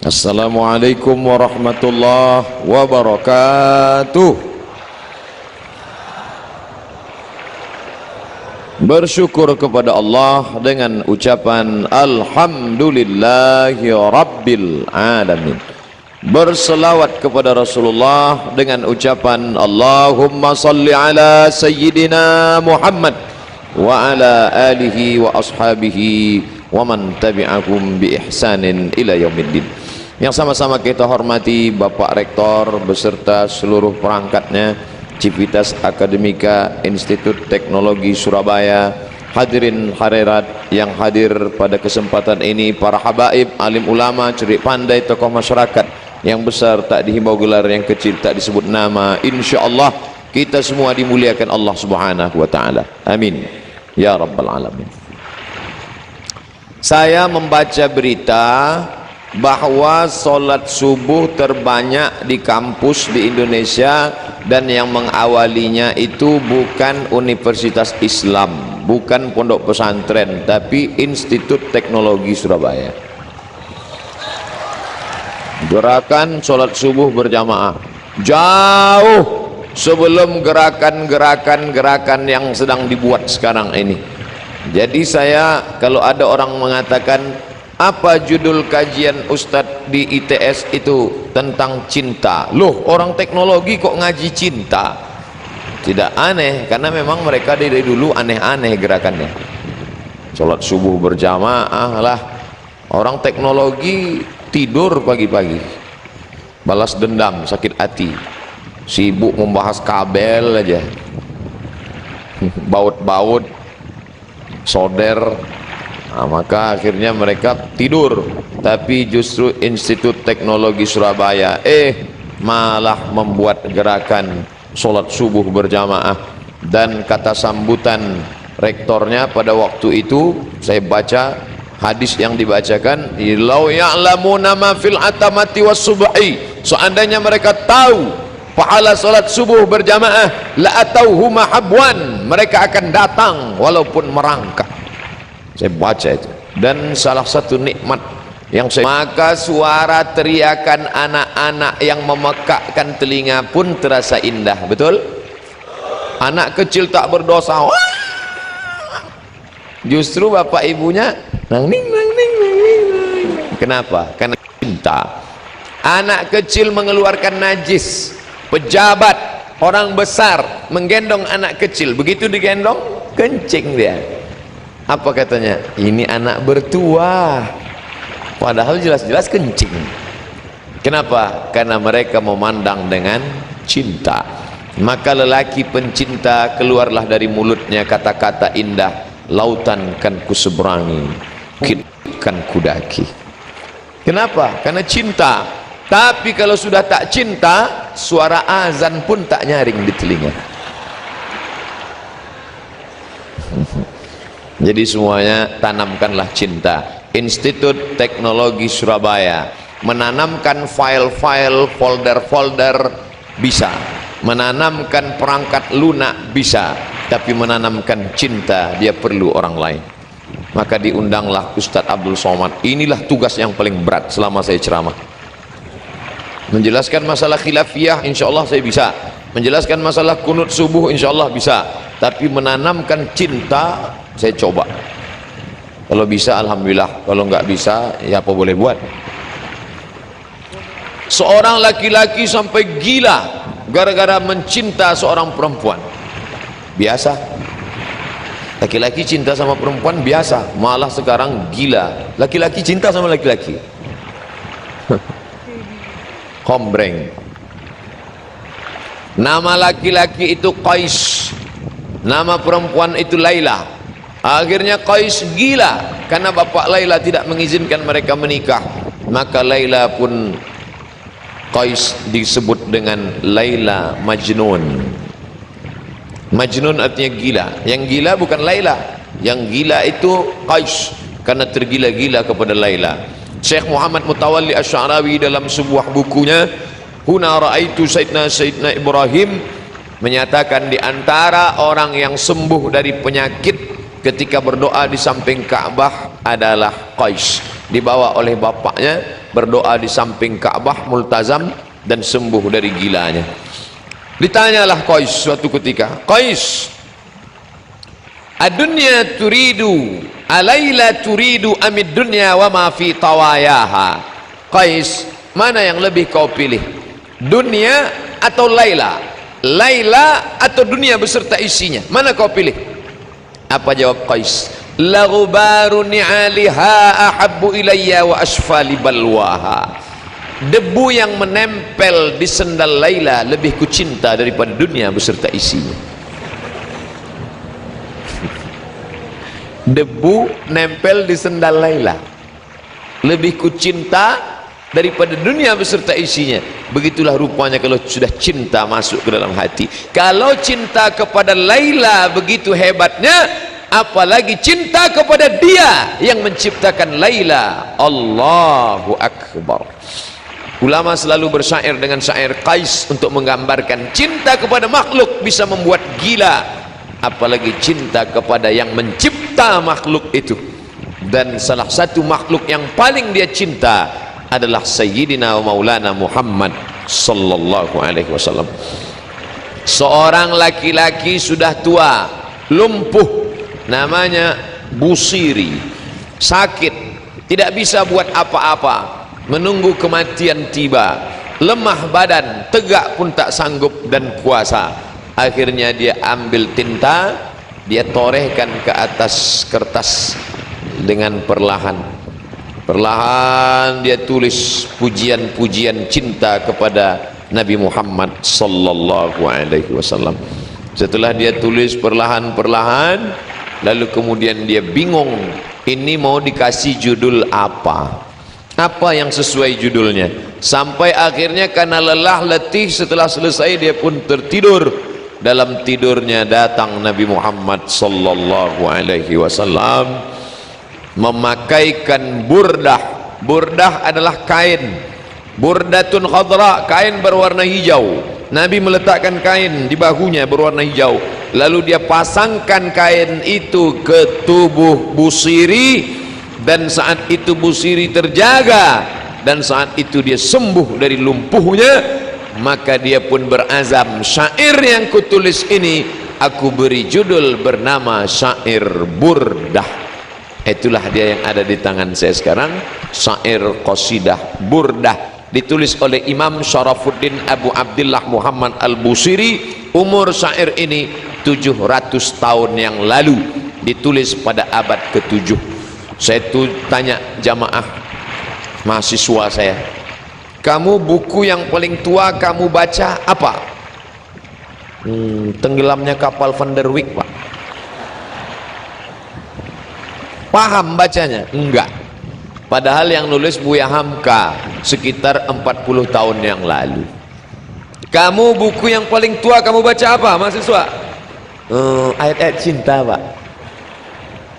Assalamualaikum warahmatullahi wabarakatuh. Bersyukur kepada Allah dengan ucapan Alhamdulillahi Rabbil Alamin. Berselawat kepada Rasulullah dengan ucapan Allahumma salli ala Sayyidina Muhammad wa ala alihi wa ashabihi wa man tabi'ahum bi ihsanin ila yaumiddin. Yang sama-sama kita hormati Bapak Rektor beserta seluruh perangkatnya, Civitas Akademika Institut Teknologi Surabaya, hadirin hadirat yang hadir pada kesempatan ini, para habaib, alim ulama, cerik pandai, tokoh masyarakat, yang besar tak dihimbau gelar, yang kecil tak disebut nama. Insyaallah kita semua dimuliakan Allah Subhanahu wa taala. Amin ya rabbal alamin. Saya membaca berita bahwa sholat subuh terbanyak di kampus di Indonesia, dan yang mengawalinya itu bukan Universitas Islam, bukan pondok pesantren, tapi Institut Teknologi Surabaya. Gerakan sholat subuh berjamaah jauh sebelum gerakan yang sedang dibuat sekarang ini. Jadi saya, kalau ada orang mengatakan apa judul kajian Ustadz di ITS itu tentang cinta, loh orang teknologi kok ngaji cinta? Tidak aneh, karena memang mereka dari dulu aneh-aneh gerakannya. Sholat subuh berjamaah lah. Orang teknologi tidur pagi-pagi, balas dendam, sakit hati, sibuk membahas kabel aja, baut-baut, solder. Nah, maka akhirnya mereka tidur. Tapi justru Institut Teknologi Surabaya malah membuat gerakan sholat subuh berjamaah. Dan kata sambutan rektornya pada waktu itu, saya baca hadis yang dibacakan, lau ya'lamuna ma fil atamati was subhi, seandainya mereka tahu pahala sholat subuh berjamaah, la atauhu mahabwan, mereka akan datang walaupun merangkak. Saya baca itu, dan salah satu nikmat yang saya, maka suara teriakan anak-anak yang memekakkan telinga pun terasa indah. Betul? Anak kecil tak berdosa, wah! Justru bapak ibunya nang ning nang ning nang ning. Kenapa? Karena cinta. Anak kecil mengeluarkan najis, pejabat, orang besar menggendong anak kecil, begitu digendong kencing dia. Apa katanya? Ini anak bertuah, padahal jelas-jelas kencing. Kenapa? Karena mereka memandang dengan cinta. Maka lelaki pencinta, keluarlah dari mulutnya kata-kata indah, lautan kan kuseberangi, bukit kan kudaki. Kenapa? Karena cinta. Tapi kalau sudah tak cinta, suara azan pun tak nyaring di telinga. Jadi semuanya tanamkanlah cinta. Institut Teknologi Surabaya menanamkan file-file, folder-folder bisa, menanamkan perangkat lunak bisa, tapi menanamkan cinta dia perlu orang lain. Maka diundanglah Ustadz Abdul Somad. Inilah tugas yang paling berat selama saya ceramah. Menjelaskan masalah khilafiyah insyaallah saya bisa, menjelaskan masalah kunut subuh insyaallah bisa, tapi menanamkan cinta saya coba. Kalau bisa alhamdulillah, kalau nggak bisa ya apa boleh buat. Seorang laki-laki sampai gila gara-gara mencinta seorang perempuan, biasa. Laki-laki cinta sama perempuan biasa, malah sekarang gila laki-laki cinta sama laki-laki. Kombreng. Nama laki-laki itu Qais, nama perempuan itu Laila. Akhirnya Qais gila karena bapak Laila tidak mengizinkan mereka menikah. Maka Laila pun, Qais disebut dengan Laila Majnun. Majnun artinya gila. Yang gila bukan Laila, yang gila itu Qais karena tergila-gila kepada Laila. Syekh Muhammad Mutawalli Asy'arawi dalam sebuah bukunya Huna Ra'aitu Sayyidina Ibrahim menyatakan di antara orang yang sembuh dari penyakit ketika berdoa di samping Ka'bah adalah Qais. Dibawa oleh bapaknya berdoa di samping Ka'bah multazam dan sembuh dari gilanya. Ditanyalah Qais suatu ketika, Qais, ad-dunya turidu alayla turidu amid dunya wa ma fi tawayaha. Qais, mana yang lebih kau pilih, dunia atau Laila? Laila atau dunia beserta isinya, mana kau pilih? Apa jawab Qais? La ghubaru ni'aliha ahabbu ilayya wa asfali balwaha. Debu yang menempel di sendal Laila lebih kucinta daripada dunia beserta isinya. Debu nempel di sendal Laila lebih kucinta daripada dunia beserta isinya. Begitulah rupanya kalau sudah cinta masuk ke dalam hati. Kalau cinta kepada Laila begitu hebatnya, apalagi cinta kepada dia yang menciptakan Laila. Allahu Akbar. Ulama selalu bersyair dengan syair Qais untuk menggambarkan cinta kepada makhluk bisa membuat gila, apalagi cinta kepada yang mencipta makhluk itu. Dan salah satu makhluk yang paling dia cinta adalah Sayyidina wa Maulana Muhammad sallallahu alaihi wasallam. Seorang laki-laki sudah tua, lumpuh, namanya Busiri, sakit, tidak bisa buat apa-apa, menunggu kematian tiba, lemah badan, tegak pun tak sanggup dan kuasa. Akhirnya dia ambil tinta, dia torehkan ke atas kertas dengan perlahan dia tulis pujian-pujian cinta kepada Nabi Muhammad sallallahu alaihi wasallam. Setelah dia tulis perlahan-perlahan, lalu kemudian dia bingung, ini mau dikasih judul apa yang sesuai judulnya. Sampai akhirnya karena lelah letih, setelah selesai dia pun tertidur. Dalam tidurnya datang Nabi Muhammad sallallahu alaihi wasallam memakaikan burdah. Burdah adalah kain, burdatun khadra, kain berwarna hijau. Nabi meletakkan kain di bahunya berwarna hijau, lalu dia pasangkan kain itu ke tubuh Busiri. Dan saat itu Busiri terjaga, dan saat itu dia sembuh dari lumpuhnya. Maka dia pun berazam, syair yang kutulis ini aku beri judul bernama syair Burdah. Itulah dia yang ada di tangan saya sekarang, syair qasidah Burdah, ditulis oleh Imam Syarafuddin Abu Abdillah Muhammad Al-Busiri. Umur syair ini 700 tahun yang lalu, ditulis pada abad ke-7. Saya tanya jamaah mahasiswa saya, kamu buku yang paling tua kamu baca apa? Tenggelamnya kapal Van der Wijk, Pak. Paham bacanya? Enggak. Padahal yang nulis Buya Hamka sekitar 40 tahun yang lalu. Kamu buku yang paling tua kamu baca apa mahasiswa? Ayat-ayat cinta, Pak.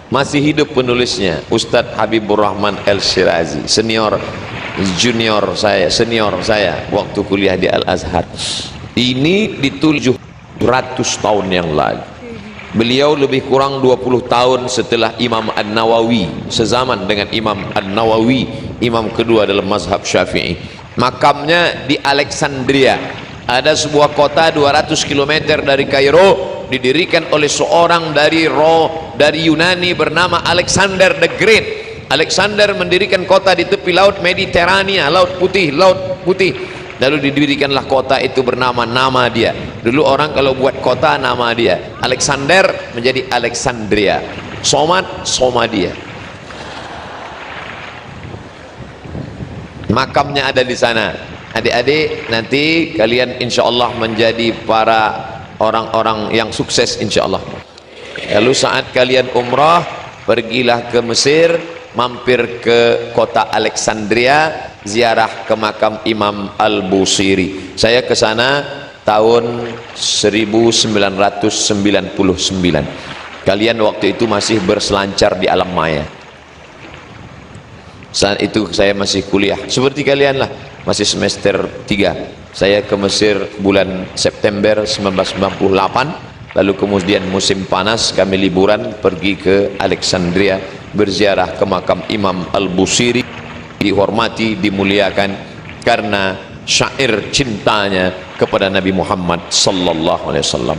Masih hidup penulisnya, Ustadz Habibur Rahman El-Shirazi, senior saya waktu kuliah di Al-Azhar. Ini ditulis 700 tahun yang lalu. Beliau lebih kurang 20 tahun setelah Imam An-Nawawi, sezaman dengan Imam An-Nawawi, imam kedua dalam mazhab Syafi'i. Makamnya di Alexandria, ada sebuah kota 200 km dari Kairo, didirikan oleh seorang dari Yunani bernama Alexander the Great. Alexander mendirikan kota di tepi laut Mediterania, laut putih. Lalu didirikanlah kota itu bernama nama dia. Dulu orang kalau buat kota nama dia, Alexander menjadi Alexandria, Somadia. Makamnya ada di sana. Adik-adik, nanti kalian insya Allah menjadi para orang-orang yang sukses insya Allah. Lalu saat kalian umrah, pergilah ke Mesir, mampir ke kota Alexandria, ziarah ke makam Imam Al-Busiri. Saya ke sana tahun 1999. Kalian waktu itu masih berselancar di alam maya. Saat itu saya masih kuliah seperti kalian lah, masih semester 3. Saya ke Mesir bulan September 1998. Lalu kemudian musim panas kami liburan pergi ke Alexandria, berziarah ke makam Imam Al-Busiri. dihormati, dimuliakan karena syair cintanya kepada Nabi Muhammad sallallahu alaihi wasallam.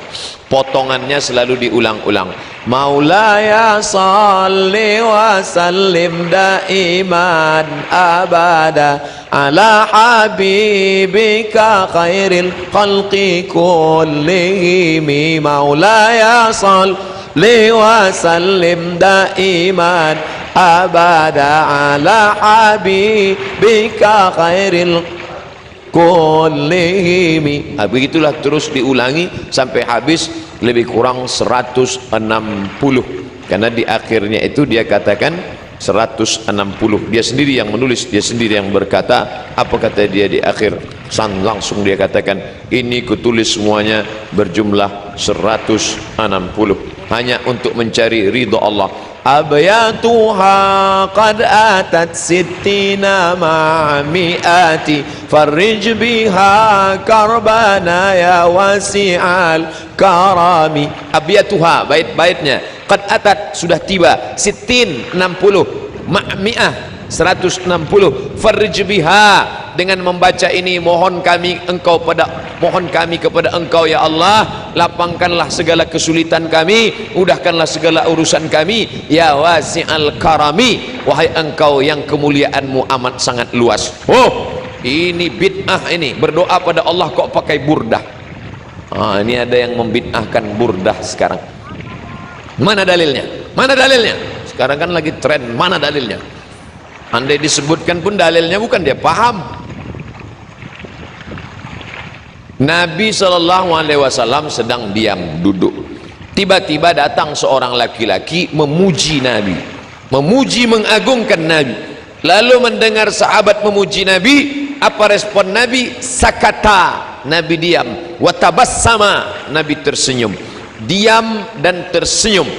Potongannya selalu diulang-ulang. Maulaya salli wa sallim daiman abada ala habibika khairil khalqi kullihim. Maulaya salli wa sallim daiman abada ala habibika khairil kullihimi. Begitulah terus diulangi sampai habis, lebih kurang 160, karena di akhirnya itu dia katakan 160. Dia sendiri yang menulis, dia sendiri yang berkata. Apa kata dia di akhir? Langsung dia katakan, ini kutulis semuanya berjumlah 160 hanya untuk mencari ridha Allah. Abyatuha qad atat sittina ma'mi'ati farrij biha karbana ya wasi'al karami. Abyatuha, bait-baitnya, qad atat, sudah tiba, sittin, 60, ma'mi'ah, 160, farrij biha, dengan membaca ini mohon kami kepada engkau ya Allah, lapangkanlah segala kesulitan kami, mudahkanlah segala urusan kami, ya wasi'al karami, wahai engkau yang kemuliaanmu amat sangat luas. Oh, ini bid'ah, ini berdoa pada Allah kok pakai burdah. Ini ada yang membid'ahkan burdah sekarang. Mana dalilnya? Mana dalilnya? Sekarang kan lagi tren, mana dalilnya? Andai disebutkan pun dalilnya bukan dia paham. Nabi SAW sedang diam duduk, tiba-tiba datang seorang laki-laki memuji Nabi, memuji mengagungkan Nabi. Lalu mendengar sahabat memuji Nabi, apa respon Nabi? Sakata, Nabi diam. Watabassama, Nabi tersenyum. Diam dan tersenyum,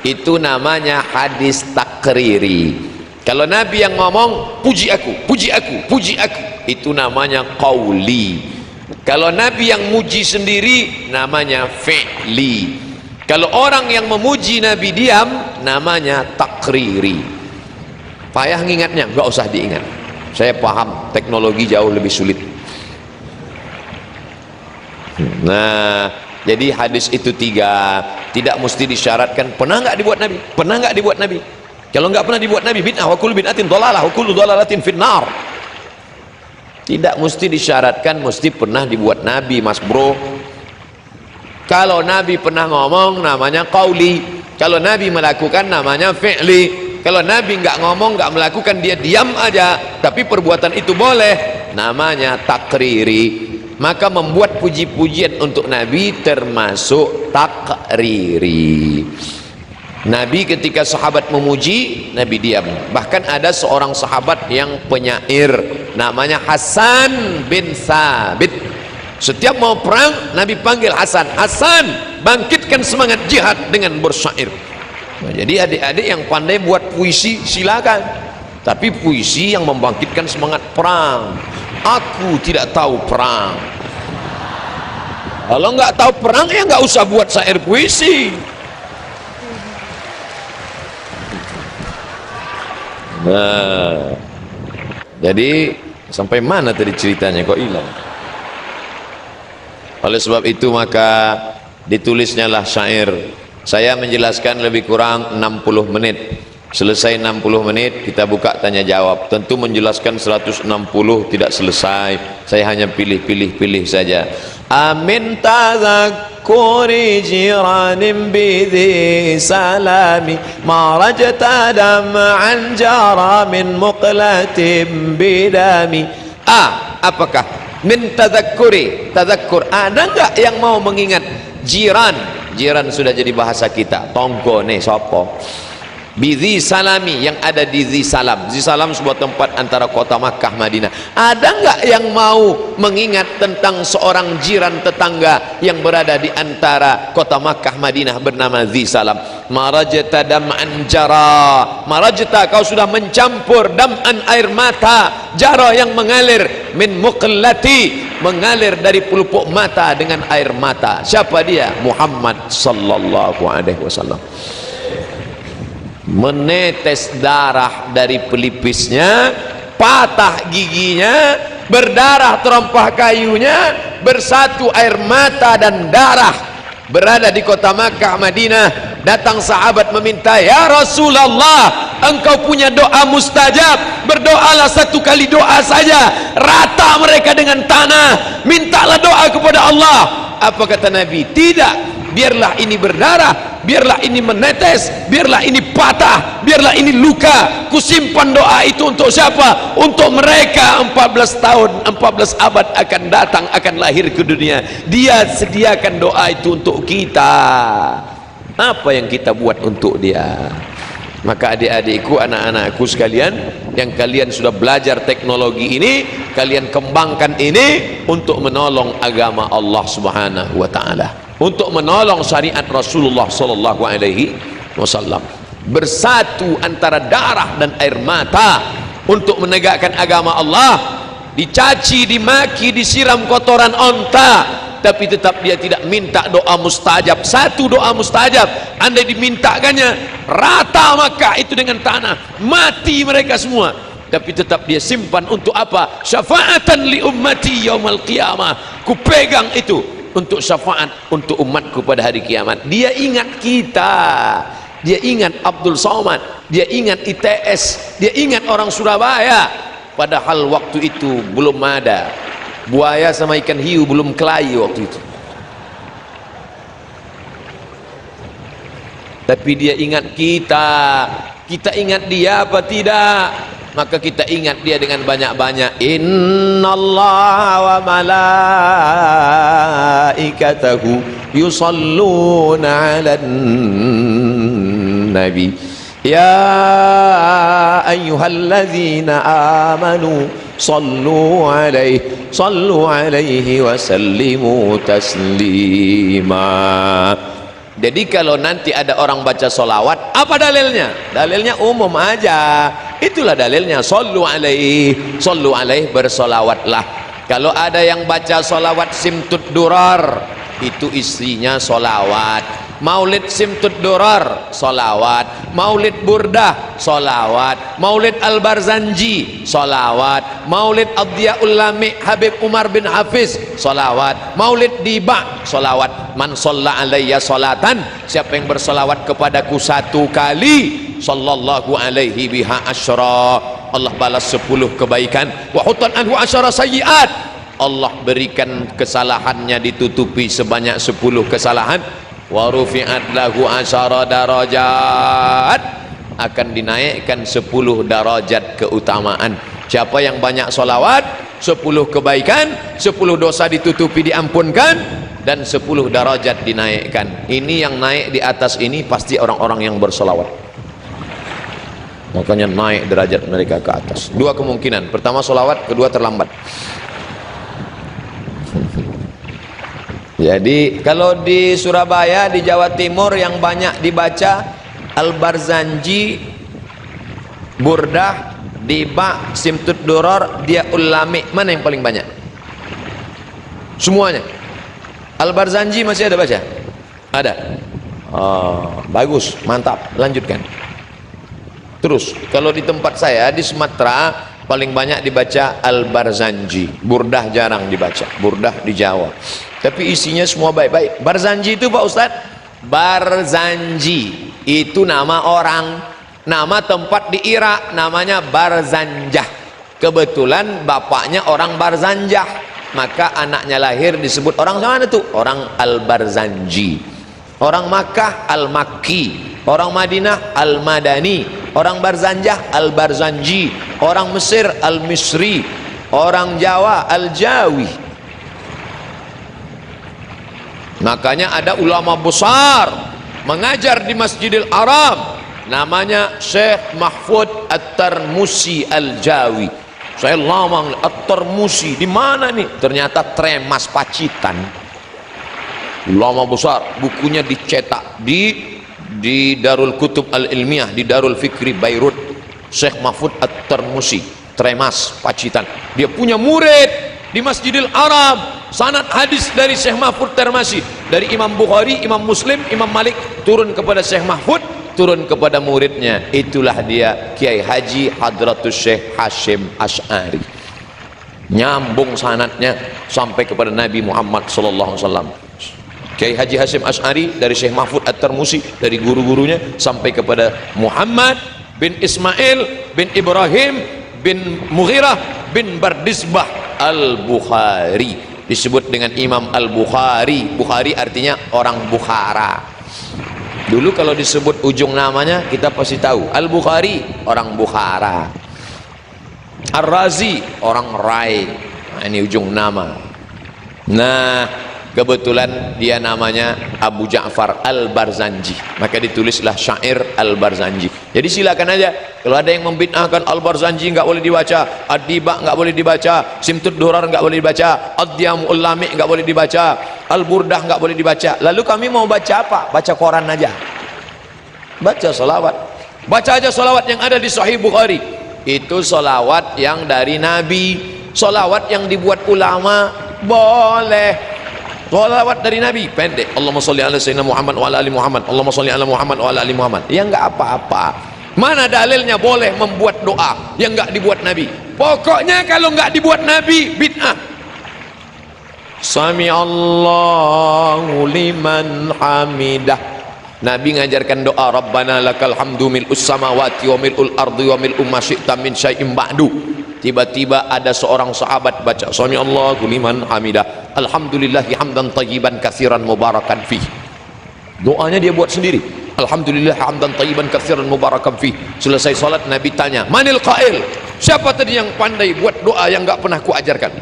itu namanya hadis takriri. Kalau Nabi yang ngomong, puji aku, puji aku, puji aku, itu namanya qauli. Kalau Nabi yang muji sendiri, namanya fi'li. Kalau orang yang memuji Nabi diam, namanya takriri. Payah ngingatnya? Gak usah diingat, saya paham, teknologi jauh lebih sulit. Nah, jadi hadis itu 3, tidak mesti disyaratkan. Pernah nggak dibuat Nabi? Pernah nggak dibuat Nabi? Kalau nggak pernah dibuat Nabi, bid'ah, wa kullu bid'atin dhalalah, wa kullu dhalalatin finnar. Tidak mesti disyaratkan mesti pernah dibuat Nabi, mas bro. Kalau Nabi pernah ngomong, namanya qauli. Kalau Nabi melakukan, namanya fi'li. Kalau Nabi nggak ngomong, nggak melakukan, dia diam aja, tapi perbuatan itu boleh, namanya takriri. Maka membuat puji-pujian untuk Nabi termasuk takriri. Nabi ketika sahabat memuji, Nabi diam. Bahkan ada seorang sahabat yang penyair, namanya Hasan bin Thabit. Setiap mau perang, Nabi panggil Hasan, Hasan, bangkitkan semangat jihad dengan bersyair. Nah, jadi adik-adik yang pandai buat puisi silakan, tapi puisi yang membangkitkan semangat perang. Aku tidak tahu perang. Kalau nggak tahu perang, ya nggak usah buat syair puisi. Nah, jadi sampai mana tadi ceritanya kok hilang? Oleh sebab itu maka ditulisnya lah syair. Saya menjelaskan lebih kurang 60 menit. Selesai 60 menit kita buka tanya jawab. Tentu menjelaskan 160 tidak selesai. Saya hanya pilih saja. Amin tadhakkuri jiranin bidhi salami ma rajta dam'an jara min muqlatin bidami. Apakah min tadhakkuri, tadhakkur, ada enggak yang mau mengingat jiran? Jiran sudah jadi bahasa kita, tonggo nih sopo. Bidhi salami, yang ada di Dhi Salam. Dhi Salam sebuah tempat antara kota Makkah Madinah. Ada enggak yang mau mengingat tentang seorang jiran tetangga yang berada di antara kota Makkah Madinah bernama Dhi Salam? Marajta dam'an jara, marajta, kau sudah mencampur, dam'an, air mata, jara yang mengalir, min muqallati, mengalir dari pelupuk mata dengan air mata. Siapa dia? Muhammad sallallahu alaihi wasallam. Menetes darah dari pelipisnya patah giginya, berdarah terompah kayunya, bersatu air mata dan darah. Berada di kota Makkah Madinah, datang sahabat meminta, ya Rasulullah, engkau punya doa mustajab, berdoalah satu kali doa saja, rata mereka dengan tanah, mintalah doa kepada Allah. Apa kata Nabi? Tidak, biarlah ini berdarah, biarlah ini menetes, biarlah ini patah, biarlah ini luka, kusimpan doa itu untuk siapa? Untuk mereka 14 tahun, 14 abad akan datang, akan lahir ke dunia. Dia sediakan doa itu untuk kita. Apa yang kita buat untuk dia? Maka adik-adikku, anak-anakku sekalian, yang kalian sudah belajar teknologi ini, kalian kembangkan ini untuk menolong agama Allah Subhanahu wa taala, untuk menolong syariat Rasulullah sallallahu alaihi wasallam. Bersatu antara darah dan air mata untuk menegakkan agama Allah. Dicaci, dimaki, disiram kotoran onta, tapi tetap dia tidak minta doa mustajab. Satu doa mustajab, andai dimintakannya, rata Makkah itu dengan tanah, mati mereka semua. Tapi tetap dia simpan untuk apa? Syafaatan li ummati yaumal qiyamah. Ku pegang itu untuk syafaat untuk umatku pada hari kiamat. Dia ingat kita, dia ingat Abdul Somad, dia ingat ITS, dia ingat orang Surabaya. Padahal waktu itu belum ada buaya sama ikan hiu, belum kelahi waktu itu. Tapi dia ingat kita, kita ingat dia apa tidak? Maka kita ingat dia dengan banyak-banyak. Innallaha wa malaikatahu yusalluna 'alan nabi ya ayyuhalladzina amanu sallu alaihi wa sallimu taslima. Jadi kalau nanti ada orang baca solawat, apa dalilnya? Dalilnya umum aja, itulah dalilnya. Sallu alaihi bersolawatlah. Kalau ada yang baca solawat simtud durar, itu istrinya solawat. Maulid simtud durar, solawat. Maulid burdah, solawat. Maulid al-barzanji, solawat. Maulid ad-diyaul lami Habib Umar bin Hafiz, solawat. Maulid diba, solawat. Man sholla alayya sholatan, siapa yang bersolawat kepadaku satu kali, sallallahu alaihi biha asyra, Allah balas 10 kebaikan. Wa hutan anhu asyara sayyiat, Allah berikan kesalahannya ditutupi sebanyak 10 kesalahan. Wa rufi'at lahu asyara darajat, akan dinaikkan 10 darajat keutamaan. Siapa yang banyak solawat, 10 kebaikan, 10 dosa ditutupi diampunkan, dan 10 darajat dinaikkan. Ini yang naik di atas ini pasti orang-orang yang bersolawat, makanya naik derajat mereka ke atas. Dua kemungkinan, pertama solawat, kedua terlambat. Jadi kalau di Surabaya, di Jawa Timur yang banyak dibaca Al-Barzanji, Burdah, Diba, Simtud Duror, Dia Ulami, mana yang paling banyak? Semuanya. Al-Barzanji masih ada baca? Ada. Oh, bagus, mantap, lanjutkan. Terus kalau di tempat saya di Sumatera paling banyak dibaca Al-Barzanji. Burdah jarang dibaca, Burdah di Jawa, tapi isinya semua baik-baik. Barzanji itu Pak Ustadz, Barzanji itu nama orang, nama tempat di Irak namanya Barzanjah. Kebetulan bapaknya orang Barzanjah, maka anaknya lahir disebut orang mana tuh? Orang Al-Barzanji. Orang Makkah Al-Makki, orang Madinah Al-Madani, orang Barzanjah Al-Barzanji, orang Mesir Al-Misri, orang Jawa Al-Jawi. Makanya ada ulama besar mengajar di Masjidil Haram, namanya Syekh Mahfud At-Tarmusi Al-Jawi. Saya lama At-Tarmusi di mana nih? Ternyata Tremas Pacitan. Ulama besar, bukunya dicetak di Darul Kutub Al-Ilmiyah, di Darul Fikri Beirut. Syekh Mahfud At-Tarmusi, Tremas Pacitan. Dia punya murid di Masjidil Haram, sanad hadis dari Syekh Mahfud Tarmasi, dari Imam Bukhari, Imam Muslim, Imam Malik turun kepada Syekh Mahfud, turun kepada muridnya, itulah dia Kiai Haji Hadratus Syekh Hasyim Asy'ari. Nyambung sanadnya sampai kepada Nabi Muhammad sallallahu alaihi wasallam. Kiai Haji Hasyim Asy'ari dari Syekh Mahfud At-Tarmusi, dari guru-gurunya sampai kepada Muhammad bin Ismail bin Ibrahim bin Mughirah bin Bardisbah Al-Bukhari, disebut dengan Imam Al-Bukhari. Bukhari artinya orang Bukhara. Dulu kalau disebut ujung namanya kita pasti tahu, Al-Bukhari orang Bukhara, Ar-Razi orang Rai. Nah, ini ujung nama. Nah, kebetulan dia namanya Abu Ja'far Al-Barzanji, maka ditulislah syair Al-Barzanji. Jadi silakan aja, kalau ada yang membid'ahkan Al-Barzanji nggak boleh dibaca, Ad-Diba nggak boleh dibaca, Simtud Durar nggak boleh dibaca, Ad-Diyamul Lami nggak boleh dibaca, Al-Burdah nggak boleh dibaca. Lalu kami mau baca apa? Baca koran aja, baca solawat, baca aja solawat yang ada di Sahih Bukhari. Itu solawat yang dari Nabi. Solawat yang dibuat ulama boleh. Solawat dari Nabi pendek, Allahumma sholli ala sayyidina Muhammad wa ala ali Muhammad, Allahumma sholli ala Muhammad wa ala ali Muhammad. Ya enggak apa-apa. Mana dalilnya boleh membuat doa yang enggak dibuat Nabi? Pokoknya kalau enggak dibuat Nabi, bid'ah. Sami Allahu liman hamidah. Nabi ngajarkan doa, Rabbana lakal hamdu mil'us samawati wa mil'ul ardi wa mil'u ma syi'ta min syai'in ba'du. Tiba-tiba ada seorang sahabat baca Sami Allahu liman hamidah, alhamdulillahi hamdan tayyiban katsiran mubarakan fih. Doanya dia buat sendiri, alhamdulillah hamdan tayyiban katsiran mubarakan fih. Selesai salat Nabi tanya, manil qail, siapa tadi yang pandai buat doa yang enggak pernah kuajarkan?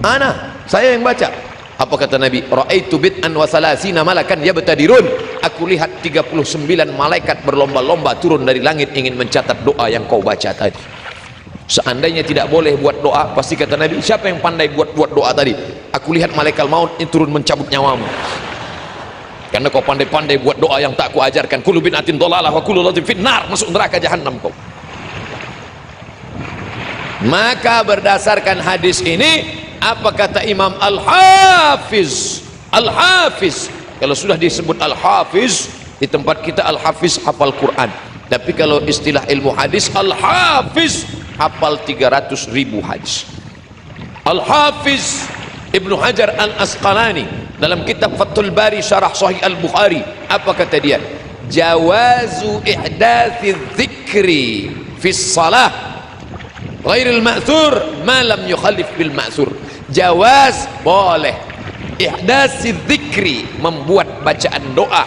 Ana, saya yang baca. Apa kata Nabi? Ra'aitu bid'an wa salasina malakan yabtadirun. Aku lihat 39 malaikat berlomba-lomba turun dari langit ingin mencatat doa yang kau baca tadi. Seandainya tidak boleh buat doa, pasti kata Nabi, siapa yang pandai buat doa tadi? Aku lihat malaikat maut ini turun mencabut nyawamu, karena kau pandai-pandai buat doa yang tak ku ajarkan. Kullu bid'atin dhalalah wa kullu dhalatin finnar, masuk neraka jahanam kau. Maka berdasarkan hadis ini, apa kata Imam Al-Hafiz? Al-Hafiz, kalau sudah disebut Al-Hafiz, di tempat kita Al-Hafiz hafal Quran, tapi kalau istilah ilmu hadis, Al-Hafiz hafal 300.000 hadis. Al-Hafiz Ibnu Hajar Al-Asqalani dalam kitab Fathul Bari Syarah Sahih Al-Bukhari, apa kata dia? Jawazu ihdathi dzikri fi shalah ghairil ma'thur ma lam yukhalif bil ma'thur. Jawaz, boleh, ihdathi dzikri, membuat bacaan doa,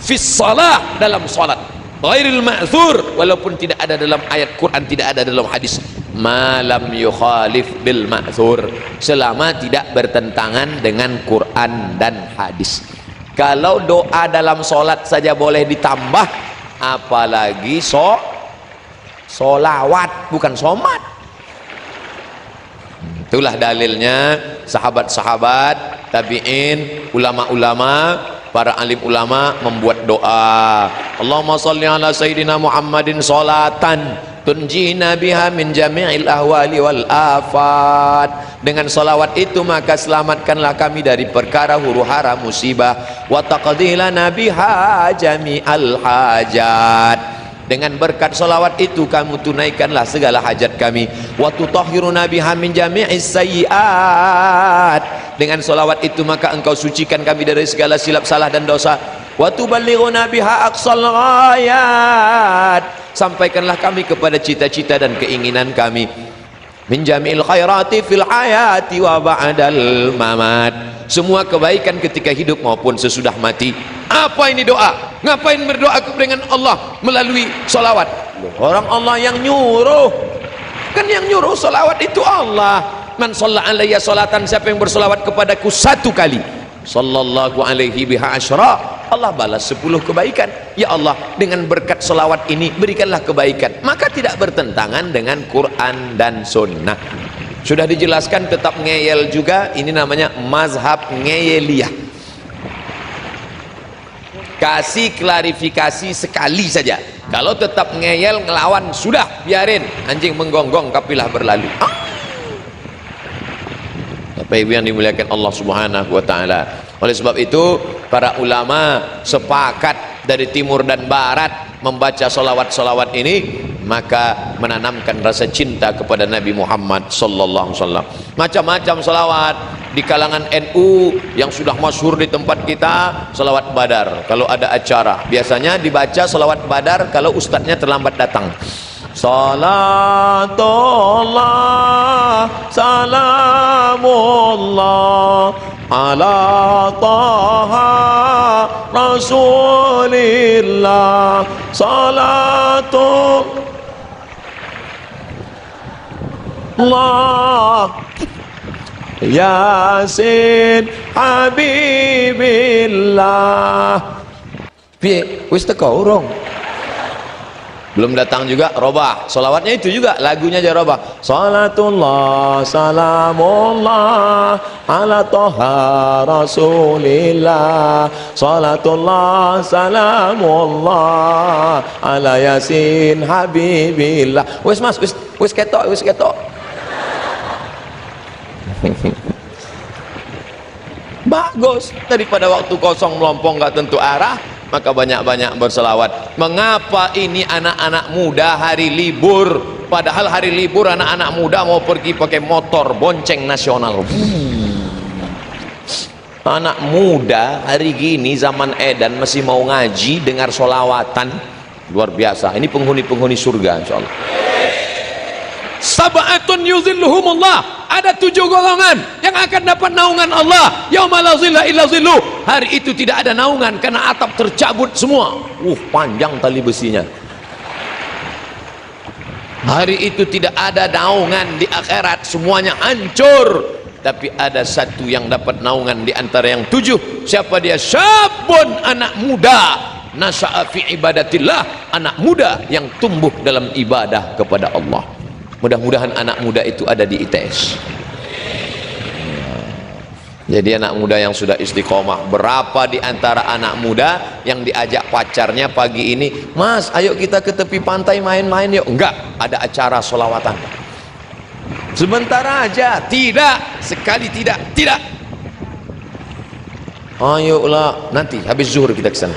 fi shalah, dalam salat, ghairil ma'thur, walaupun tidak ada dalam ayat Quran, tidak ada dalam hadis, malam yukhalif bil ma'thur, selama tidak bertentangan dengan Quran dan hadis. Kalau doa dalam solat saja boleh ditambah, apalagi solawat, bukan somat. Itulah dalilnya sahabat-sahabat, tabi'in, ulama-ulama, para alim ulama membuat doa, Allahumma sholli ala sayyidina Muhammadin sholatan tunjina biha min jami'il ahwali wal afat. Dengan salawat itu maka selamatkanlah kami dari perkara huru-hara musibah, wa taqdi lana biha jami'al hajat. Dengan berkat salawat itu kamu tunaikanlah segala hajat kami, wa tutahhiruna biha min jami'is sayyi'at. Dengan salawat itu maka engkau sucikan kami dari segala silap salah dan dosa, wa tuballighuna biha aqsal ghayat. Sampaikanlah kami kepada cita-cita dan keinginan kami, min jami'il khairati fil hayati wa ba'dal mamat. Semua kebaikan ketika hidup maupun sesudah mati. Apa ini doa? Ngapain berdoa dengan Allah melalui salawat? Orang Allah yang nyuruh, kan yang nyuruh salawat itu Allah. Man shalla alayya salatan, siapa yang bersalawat kepadaku 1 kali, sallallahu alaihi biha asyra, Allah balas 10 kebaikan. Ya Allah, dengan berkat salawat ini berikanlah kebaikan. Maka tidak bertentangan dengan Quran dan Sunnah. Sudah dijelaskan, tetap ngeyel juga. Ini namanya mazhab ngeyeliyah. Kasih klarifikasi sekali saja. Kalau tetap ngeyel, ngelawan, sudah biarin, anjing menggonggong kapilah berlalu. Bapak Ibu yang dimuliakan Allah Subhanahu wa taala. Oleh sebab itu para ulama sepakat dari timur dan barat membaca salawat-salawat ini, maka menanamkan rasa cinta kepada Nabi Muhammad sallallahu alaihi wasallam. Macam-macam salawat di kalangan NU yang sudah masyhur di tempat kita, salawat Badar. Kalau ada acara, biasanya dibaca salawat Badar kalau ustadznya terlambat datang. Salatullah salamullah ala taha rasulillah salatullah yasin habibillah. Piye wis teko urung? Belum datang juga robah. Salawatnya itu juga, lagunya aja robah. Salatullah salamullah ala toha rasulillah. Salatullah salamullah ala yasin habibillah. Wis mas, wis ketok, wis ketok. Bagus, daripada waktu kosong melompong gak tentu arah, maka banyak-banyak berselawat. Mengapa ini anak-anak muda hari libur, padahal hari libur anak-anak muda mau pergi pakai motor bonceng nasional. Anak muda hari gini zaman edan masih mau ngaji, dengar solawatan, luar biasa. Ini penghuni-penghuni surga insyaallah. Sab'atun yuzilluhumullah, ada 7 golongan yang akan dapat naungan Allah. Yauma la zilla illa zilluh, hari itu tidak ada naungan karena atap tercabut semua. Panjang tali besinya. Hari itu tidak ada naungan di akhirat, semuanya hancur. Tapi ada satu yang dapat naungan di antara yang 7. Siapa dia? Syabun, anak muda, nasya'a fi ibadatillah, anak muda yang tumbuh dalam ibadah kepada Allah. Mudah-mudahan anak muda itu ada di ITS. Jadi anak muda yang sudah istiqomah. Berapa di antara anak muda yang diajak pacarnya pagi ini, mas ayo kita ke tepi pantai main-main yuk? Enggak, ada acara solawatan. Sebentar aja. Tidak, sekali tidak. Tidak. Ayolah, nanti habis zuhur kita ke sana.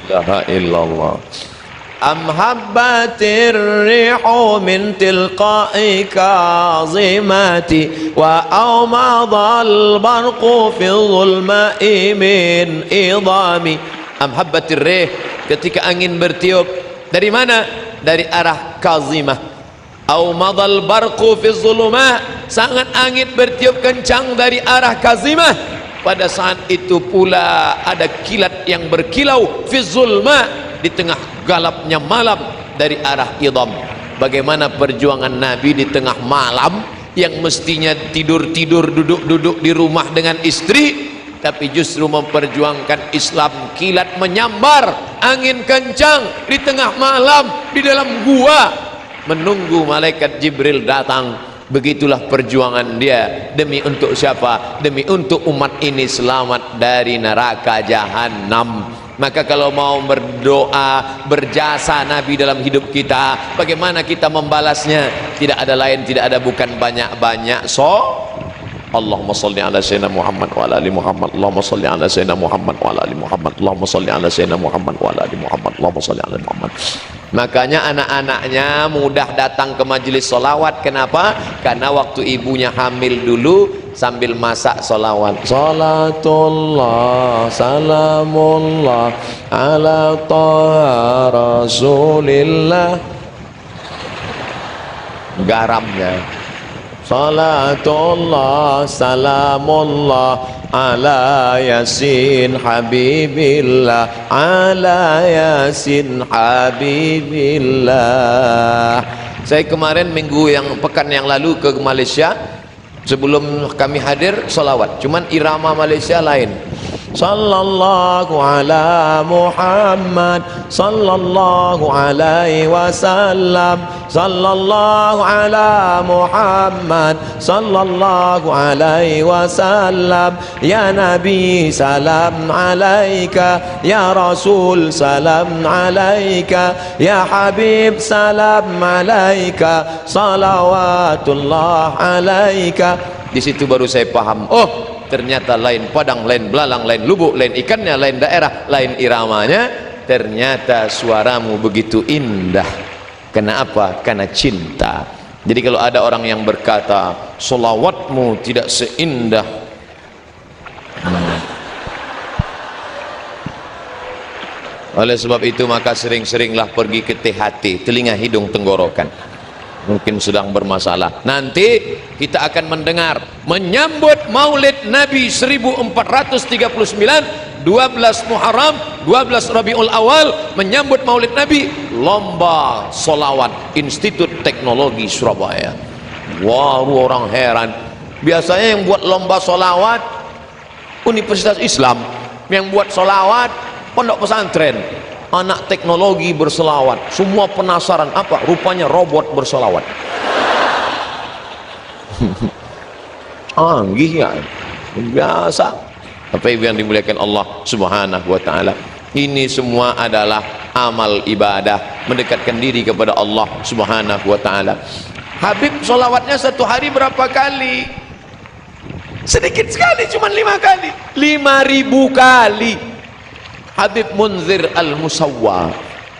La ilaha illallah. Am habbatir rihu min tilqa'i kazimati wa awmadal barqu fi dhulma'i min idami. Am habbatir rih, ketika angin bertiup dari mana? Dari arah kazimah. Awmadal barqu fi dhulma, sangat angin bertiup kencang dari arah kazimah. Pada saat itu pula ada kilat yang berkilau fi zulma, di tengah galapnya malam, dari arah idham. Bagaimana perjuangan Nabi di tengah malam yang mestinya tidur-tidur, duduk-duduk di rumah dengan istri, tapi justru memperjuangkan Islam. Kilat menyambar, angin kencang di tengah malam di dalam gua menunggu malaikat Jibril datang. Begitulah perjuangan dia. Demi untuk siapa? Demi untuk umat ini selamat dari neraka jahanam. Maka kalau mau berdoa, berjasa Nabi dalam hidup kita, bagaimana kita membalasnya? Tidak ada lain, tidak ada bukan banyak-banyak Allahumma salli ala sayyidina Muhammad wa ala ali Muhammad. Allahumma salli ala sayyidina Muhammad wa ala ali Muhammad. Allahumma salli ala sayyidina Muhammad wa ala ali Muhammad. Allahumma salli ala Muhammad. Makanya anak-anaknya mudah datang ke majelis solawat. Kenapa? Karena waktu ibunya hamil dulu sambil masak solawat. Salatullah salamullah ala taha rasulillah. Garamnya. Salatullah salamullah ala yasin habibillah, ala yasin habibillah. Saya kemarin pekan yang lalu ke Malaysia. Sebelum kami hadir solawat, cuman irama Malaysia lain. Sallallahu ala Muhammad sallallahu alaihi wasallam, sallallahu ala Muhammad sallallahu alaihi wasallam. Ya Nabi salam alaika, ya Rasul salam alaika, ya Habib salam alaika, salawatullah alaika. Di situ baru saya paham, oh ternyata lain padang, lain belalang, lain lubuk, lain ikannya, lain daerah, lain iramanya. Ternyata suaramu begitu indah. Kenapa? Karena cinta. Jadi kalau ada orang yang berkata solawatmu tidak seindah, oleh sebab itu maka sering-seringlah pergi ke THT, telinga hidung tenggorokan, mungkin sedang bermasalah. Nanti kita akan mendengar menyambut maulid Nabi 1439, 12 Muharram, 12 Rabiul Awal, menyambut maulid Nabi, lomba solawat Institut Teknologi Surabaya. Wah, orang heran. Biasanya yang buat lomba solawat Universitas Islam, yang buat solawat pondok pesantren. Anak teknologi berselawat, semua penasaran, apa rupanya robot berselawat. Anggih ya, biasa. Tapi yang dimuliakan Allah Subhanahu wa taala, ini semua adalah amal ibadah, mendekatkan diri kepada Allah Subhanahu wa taala. Habib solawatnya satu hari berapa kali? Sedikit sekali, cuma 5 kali. 5.000 kali. Habib Munzir Al-Musawwa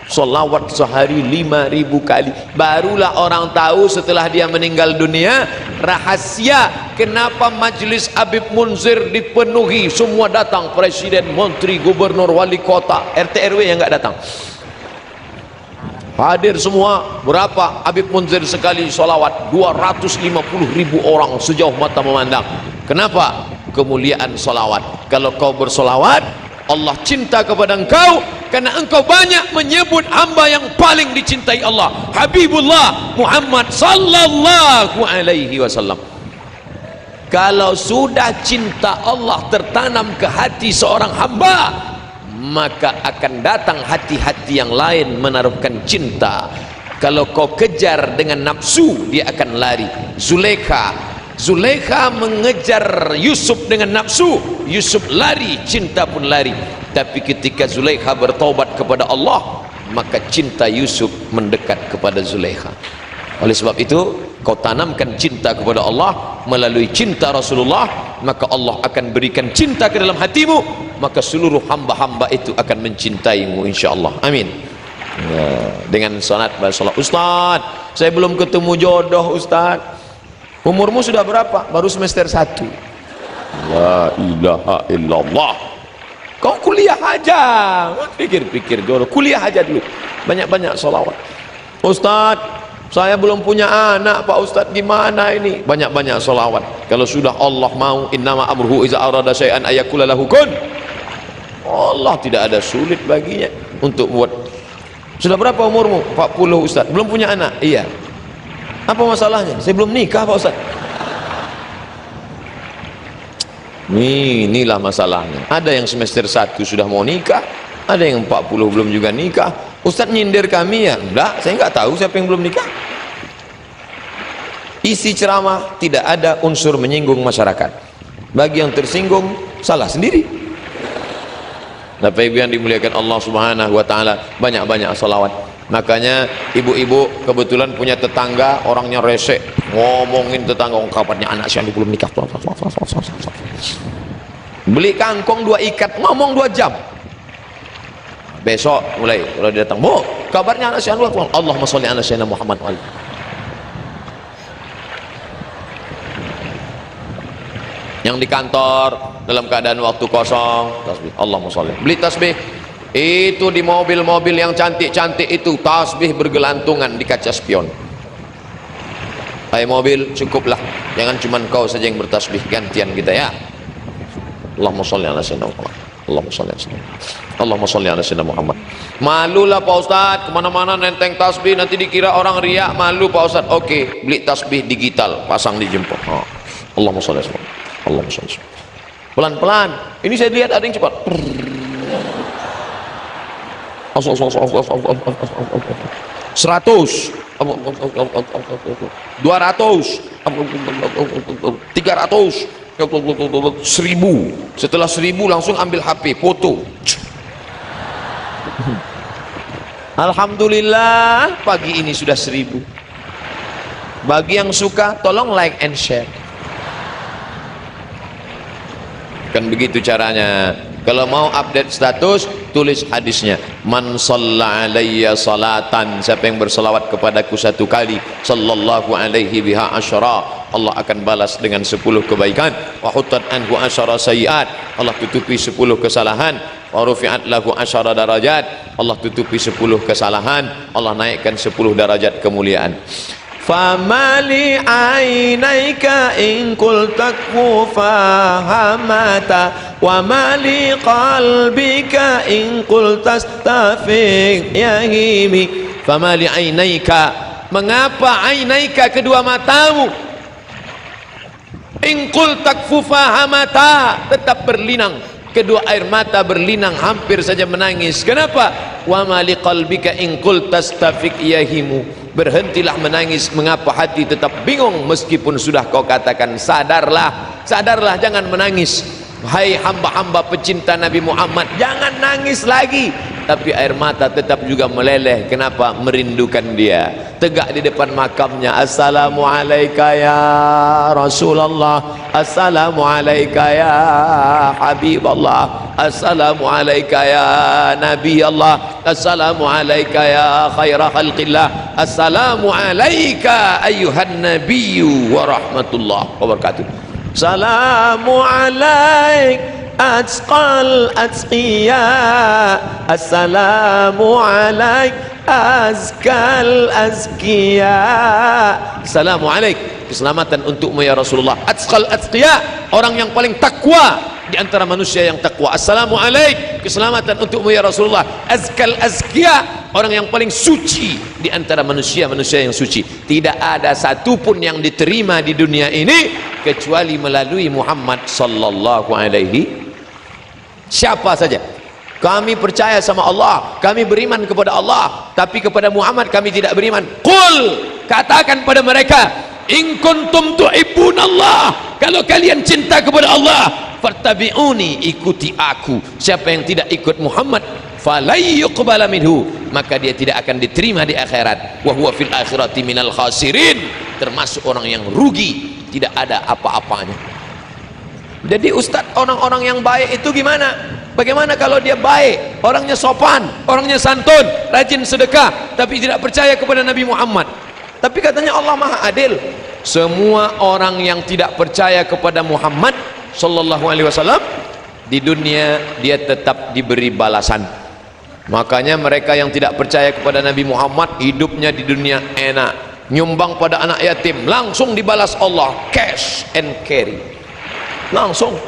solawat sehari 5.000 kali. Barulah orang tahu setelah dia meninggal dunia rahasia kenapa majlis Habib Munzir dipenuhi, semua datang, presiden, menteri, gubernur, wali kota, RT RW yang enggak datang hadir semua. Berapa Habib Munzir sekali solawat? 250.000 orang sejauh mata memandang. Kenapa? Kemuliaan solawat. Kalau kau bersolawat, Allah cinta kepada engkau karena engkau banyak menyebut hamba yang paling dicintai Allah, Habibullah Muhammad sallallahu alaihi wasallam. Kalau sudah cinta Allah tertanam ke hati seorang hamba, maka akan datang hati-hati yang lain menaruhkan cinta. Kalau kau kejar dengan nafsu, dia akan lari. Zulaikha mengejar Yusuf dengan nafsu, Yusuf lari, cinta pun lari. Tapi ketika Zulaikha bertaubat kepada Allah, maka cinta Yusuf mendekat kepada Zulaikha. Oleh sebab itu, kau tanamkan cinta kepada Allah melalui cinta Rasulullah, maka Allah akan berikan cinta ke dalam hatimu, maka seluruh hamba-hamba itu akan mencintaimu insyaallah. Amin. Dengan salat salat. Ustaz, saya belum ketemu jodoh Ustaz. Umurmu sudah berapa? Baru semester 1. La ilaha illallah. Kau kuliah aja, pikir-pikir jodoh, kuliah aja dulu, banyak-banyak sholawat. Ustaz, saya belum punya anak Pak Ustaz, gimana ini? Banyak-banyak sholawat. Kalau sudah Allah mau, innama amruhu iza arada syai'an ayakula lahu kun. Allah tidak ada sulit baginya untuk buat. Sudah berapa umurmu? 40 Ustaz. Belum punya anak? Iya. Apa masalahnya? Saya belum nikah Pak Ustaz. Inilah masalahnya. Ada yang semester 1 sudah mau nikah, ada yang 40 belum juga nikah. Ustaz nyindir kami ya? Enggak, saya enggak tahu siapa yang belum nikah. Isi ceramah tidak ada unsur menyinggung masyarakat. Bagi yang tersinggung, salah sendiri. Bapak Ibu yang dimuliakan Allah Subhanahu wa taala, banyak-banyak salawat. Makanya ibu-ibu kebetulan punya tetangga orangnya resek, ngomongin tetangga, kabarnya anak si Andi belum nikah. Beli kangkong 2 ikat, ngomong 2 jam. Besok mulai kalau dia datang, bu, kabarnya anak si Andi, Allahumma sholli ala sayyidina Muhammad. Yang di kantor dalam keadaan waktu kosong, tasbih, Allahumma sholli. Beli tasbih. Itu di mobil-mobil yang cantik-cantik itu tasbih bergelantungan di kaca spion. Hai mobil, cukuplah, jangan cuma kau saja yang bertasbih, gantian kita ya. Allahumma sholli ala sayyidina Muhammad. Allahumma sholli ala sayyidina Muhammad. Allahumma sholli ala sayyidina Muhammad. Malulah Pak Ustaz, kemana-mana nenteng tasbih, nanti dikira orang riak, malu Pak Ustaz. Oke, beli tasbih digital, pasang di jempol. Allahumma sholli ala sayyidina Muhammad. Allahumma sholli. Pelan-pelan. Ini saya lihat ada yang cepat. 100 200 300 1000. Setelah 1000 langsung ambil HP foto. Alhamdulillah pagi ini sudah 1000. Bagi yang suka tolong like and share. Kan begitu caranya. Kalau mau update status, tulis hadisnya. Man shalla alayya salatan, siapa yang berselawat kepadaku satu kali, sallallahu alaihi biha asyara, Allah akan balas dengan 10 kebaikan. Wa hutat anhu asyara sayiat, Allah tutupi 10 kesalahan. Wa rufi'at lahu asyara darajat, Allah tutupi 10 kesalahan, Allah naikkan 10 derajat kemuliaan. Famali ainaika in qulta fahamata wa mali qalbika in qulta astafiq yahimi. Famali ainaika, mengapa ainaika, kedua matamu, in qulta fahamata, tetap berlinang, kedua air mata berlinang, hampir saja menangis. Kenapa? Wa mali qalbika in qulta astafiq yahimu, berhentilah menangis, mengapa hati tetap bingung meskipun sudah kau katakan sadarlah, sadarlah, jangan menangis. Hai hamba-hamba pecinta Nabi Muhammad, jangan nangis lagi. Tapi air mata tetap juga meleleh. Kenapa? Merindukan dia. Tegak di depan makamnya, assalamualaikum ya Rasulullah, assalamualaikum ya Habiballah, assalamualaikum ya Nabi Allah, assalamualaikum ya khaira khalqillah, assalamualaikum ayuhan nabiyyu wa rahmatullah wabarakatuh. Salamu alaik atqal atqiya, assalamu alaik azkal azkiya. Assalamu alaik, keselamatan untukmu ya Rasulullah. Atqal atqiya, orang yang paling takwa di antara manusia yang takwa. Assalamu alaik, keselamatan untukmu ya Rasulullah. Azkal azkiya, orang yang paling suci di antara manusia-manusia yang suci. Tidak ada satupun yang diterima di dunia ini kecuali melalui Muhammad sallallahu alaihi. Siapa saja. Kami percaya sama Allah, kami beriman kepada Allah, tapi kepada Muhammad kami tidak beriman. Qul, katakan pada mereka, in kuntum tuhibbunallah, kalau kalian cinta kepada Allah, fattabi'uni, ikuti aku. Siapa yang tidak ikut Muhammad, falai yuqbala minhu, maka dia tidak akan diterima di akhirat. Wa huwa fil akhirati minal khasirin, termasuk orang yang rugi, tidak ada apa-apanya. Jadi ustaz, orang-orang yang baik itu gimana? Bagaimana kalau dia baik, orangnya sopan, orangnya santun, rajin sedekah, tapi tidak percaya kepada Nabi Muhammad? Tapi katanya Allah Maha Adil. Semua orang yang tidak percaya kepada Muhammad sallallahu alaihi wasallam di dunia dia tetap diberi balasan. Makanya mereka yang tidak percaya kepada Nabi Muhammad, hidupnya di dunia enak, nyumbang pada anak yatim, langsung dibalas Allah, cash and carry. Langsung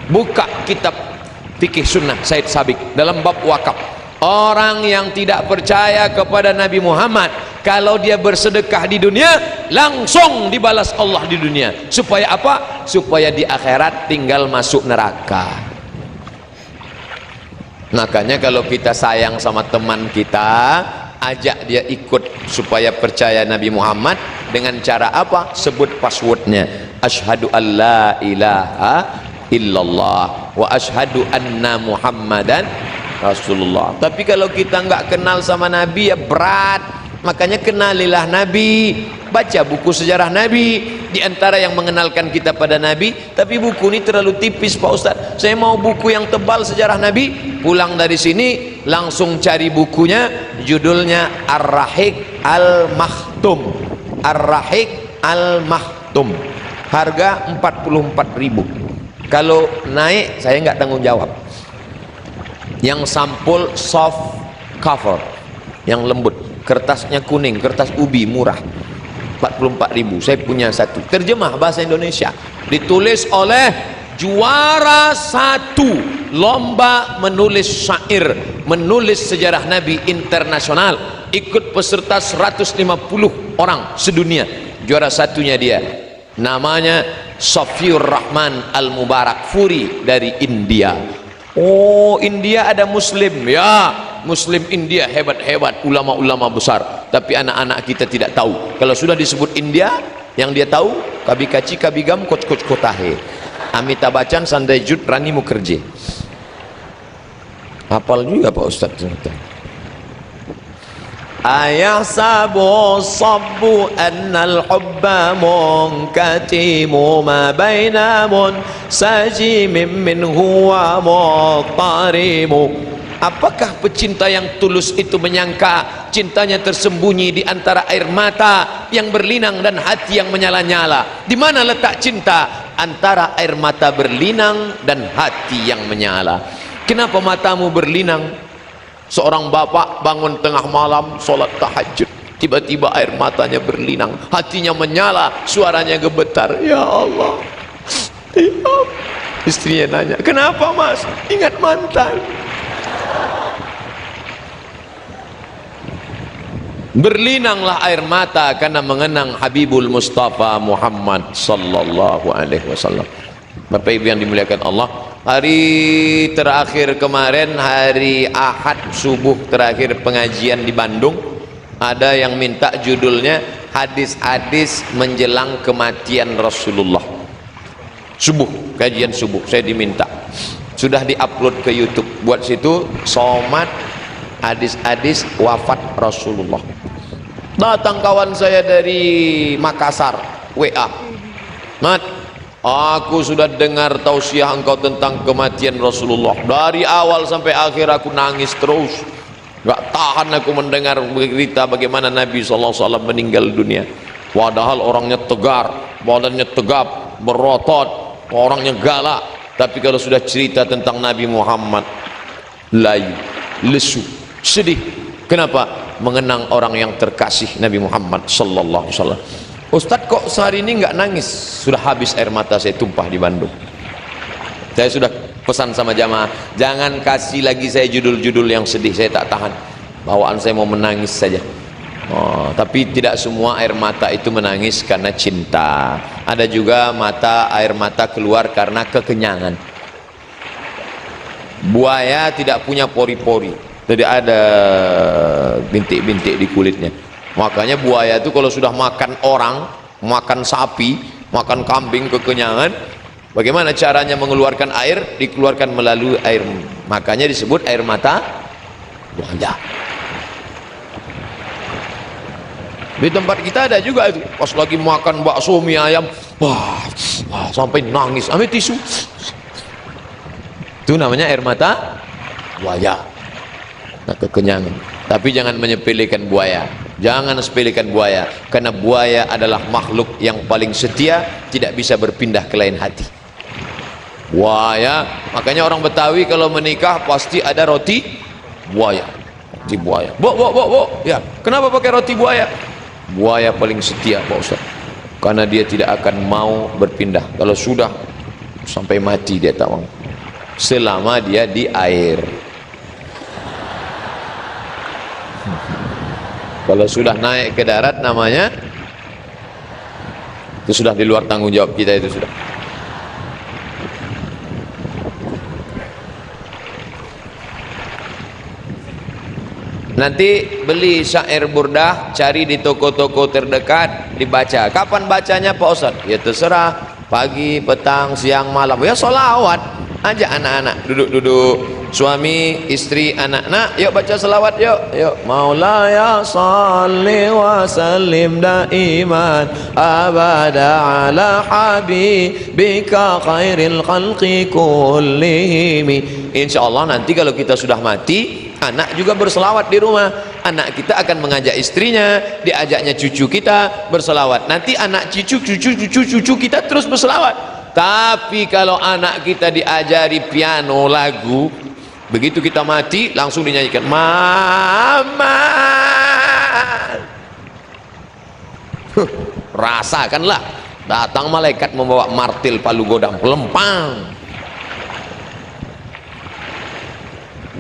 buka kitab fikih sunnah Said Sabiq dalam bab wakaf. Orang yang tidak percaya kepada Nabi Muhammad, kalau dia bersedekah di dunia, langsung dibalas Allah di dunia. Supaya apa? Supaya di akhirat tinggal masuk neraka. Makanya kalau kita sayang sama teman kita, ajak dia ikut supaya percaya Nabi Muhammad. Dengan cara apa? Sebut passwordnya, asyhadu an la ilaha illallah wa asyhadu anna Muhammadan Rasulullah. Tapi kalau kita nggak kenal sama Nabi, ya berat. Makanya kenalilah Nabi, baca buku sejarah Nabi. Di antara yang mengenalkan kita pada Nabi, tapi buku ini terlalu tipis Pak Ustadz. Saya mau buku yang tebal sejarah Nabi. Pulang dari sini langsung cari bukunya, judulnya Ar-Rahiq Al-Makhtum. Ar-Rahiq Al-Makhtum, harga 44.000. Kalau naik saya nggak tanggung jawab. Yang sampul soft cover, yang lembut, kertasnya kuning, kertas ubi, murah, 44.000. Saya punya satu, terjemah bahasa Indonesia, ditulis oleh juara 1 lomba menulis syair, menulis sejarah Nabi internasional. Ikut peserta 150 orang sedunia. Juara satunya dia, namanya Safiur Rahman Al-Mubarak Furi dari India. Oh, India ada muslim ya, muslim India hebat-hebat, ulama-ulama besar. Tapi anak-anak kita tidak tahu. Kalau sudah disebut India, yang dia tahu Kabi Kaci, Kabi Gam, Koch Kotahe, Amitabh Bachchan, Sanjay Dutt, Rani Mukherjee. Hafal juga Pak Ustadz. ayahsabu sabbu annal hubba munkatimu ma baina munsajimin minhu wa muqtarimu. Apakah pecinta yang tulus itu menyangka cintanya tersembunyi di antara air mata yang berlinang dan hati yang menyala-nyala? Di mana letak cinta? Antara air mata berlinang dan hati yang menyala. Kenapa matamu berlinang? Seorang bapak bangun tengah malam sholat tahajud, tiba-tiba air matanya berlinang, hatinya menyala, suaranya gemetar. Ya Allah, ya Allah. Istrinya nanya, kenapa mas? Ingat mantan. Berlinanglah air mata karena mengenang Habibul Mustafa Muhammad sallallahu alaihi wasallam. Bapak Ibu yang dimuliakan Allah, hari terakhir kemarin, hari Ahad subuh terakhir pengajian di Bandung, ada yang minta judulnya hadis-hadis menjelang kematian Rasulullah. Subuh, kajian subuh, saya diminta. Sudah diupload ke YouTube. Buat situ somat hadis-hadis wafat Rasulullah. Datang kawan saya dari Makassar, WA, Mat, aku sudah dengar tausiah engkau tentang kematian Rasulullah. Dari awal sampai akhir aku nangis terus, gak tahan aku mendengar berita bagaimana Nabi SAW meninggal dunia. Padahal orangnya tegar, badannya tegap, berotot, orangnya galak. Tapi kalau sudah cerita tentang Nabi Muhammad, layu, lesu, sedih. Kenapa? Mengenang orang yang terkasih Nabi Muhammad sallallahu alaihi wasallam. Ustadz kok sehari ini nggak nangis? Sudah habis air mata saya tumpah di Bandung. Saya sudah pesan sama jamaah, jangan kasih lagi saya judul-judul yang sedih, saya tak tahan. Bawaan saya mau menangis saja. Oh, tapi tidak semua air mata itu menangis karena cinta. Ada juga air mata keluar karena kekenyangan. Buaya tidak punya pori-pori, tidak ada bintik-bintik di kulitnya. Makanya buaya itu kalau sudah makan orang, makan sapi, makan kambing kekenyangan, bagaimana caranya mengeluarkan air? Dikeluarkan melalui air. Makanya disebut air mata buaya. Di tempat kita ada juga itu, pas lagi makan bakso mie ayam, sampai nangis, ambil tisu. Itu namanya air mata buaya. Nah, kekenyangan. Tapi jangan menyepelekan buaya. Jangan sepelekan buaya, karena buaya adalah makhluk yang paling setia, tidak bisa berpindah ke lain hati. Buaya, makanya orang Betawi kalau menikah pasti ada roti buaya. Roti buaya. Bo. Ya, kenapa pakai roti buaya? Buaya paling setia, Pak Ustaz. Karena dia tidak akan mau berpindah. Kalau sudah sampai mati dia tak mau. Selama dia di air. Kalau sudah naik ke darat namanya itu sudah di luar tanggung jawab kita, itu sudah. Nanti beli syair burdah, cari di toko-toko terdekat, dibaca. Kapan bacanya Pak Ustaz? Ya terserah, pagi, petang, siang, malam. Ya solawat, ajak anak-anak duduk-duduk, suami, istri, anak, nak, yuk baca selawat, yuk. Maulaya salli wa sallim daiman abada ala habibika khairil khalqi kullihim. Insyaallah nanti kalau kita sudah mati, anak juga berselawat di rumah. Anak kita akan mengajak istrinya, diajaknya cucu kita berselawat. Nanti anak cucu kita terus berselawat. Tapi kalau anak kita diajari piano lagu, begitu kita mati langsung dinyanyikan mama. Rasakanlah, datang malaikat membawa martil palu godam, lempang.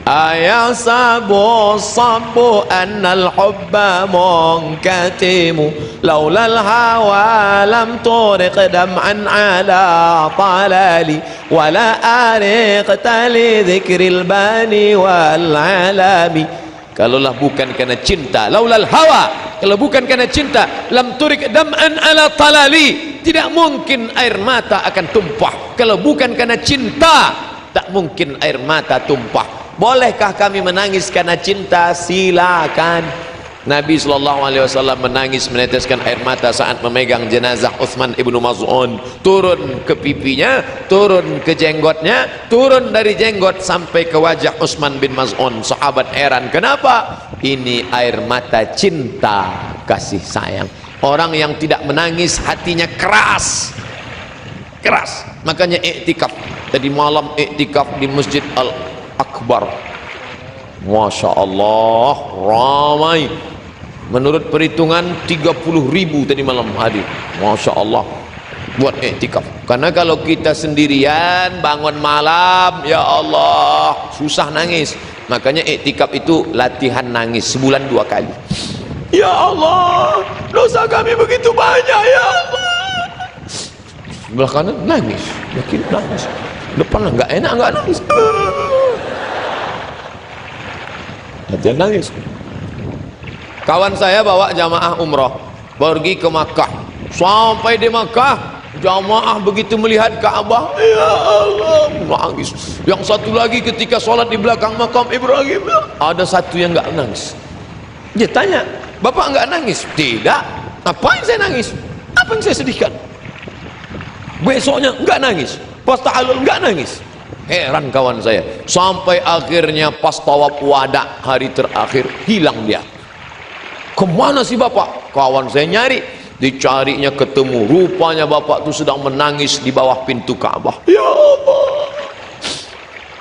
Ayasabu sabbu annal hubba munkatimu laulal hawa lam turiq dam'an ala talali wala ariqta li dhikril bani wal alami. Kalaulah bukan karena cinta, laulal hawa, kalau bukan karena cinta, lam turiq dam'an ala talali, tidak mungkin air mata akan tumpah. Kalau bukan karena cinta, tak mungkin air mata tumpah. Bolehkah kami menangis karena cinta? Silakan. Nabi SAW menangis meneteskan air mata saat memegang jenazah Utsman ibnu Maz'un. Turun ke pipinya, turun ke jenggotnya, turun dari jenggot sampai ke wajah Utsman bin Maz'un. Sahabat heran, kenapa? Ini air mata cinta, kasih sayang. Orang yang tidak menangis hatinya keras, keras. Makanya iktikaf, tadi malam iktikaf di Masjid Al-Akbar, Masya Allah ramai. Menurut perhitungan 30.000 tadi malam hadir, Masya Allah, buat iktikaf. Karena kalau kita sendirian bangun malam, ya Allah, susah nangis. Makanya iktikaf itu latihan nangis sebulan 2 kali. Ya Allah, dosa kami begitu banyak, ya Allah. Sebelah kanan nangis, yakin nangis. Depan nggak enak, nggak nangis. Latihan nangis. Kawan saya bawa jamaah umrah pergi ke Makkah. Sampai di Makkah, jamaah begitu melihat Ka'bah, ya Allah, nangis. Yang satu lagi ketika sholat di belakang makam Ibrahim, ada satu yang nggak nangis. Dia tanya, Bapak nggak nangis? Tidak. Apa yang saya nangis? Apa yang saya sedihkan? Besoknya nggak nangis, pas ta'alul nggak nangis. Heran kawan saya. Sampai akhirnya pas tawaf wada hari terakhir, hilang dia. Kemana sih Bapak? Kawan saya nyari, dicarinya ketemu. Rupanya Bapak itu sedang menangis di bawah pintu Ka'bah. Ya Allah,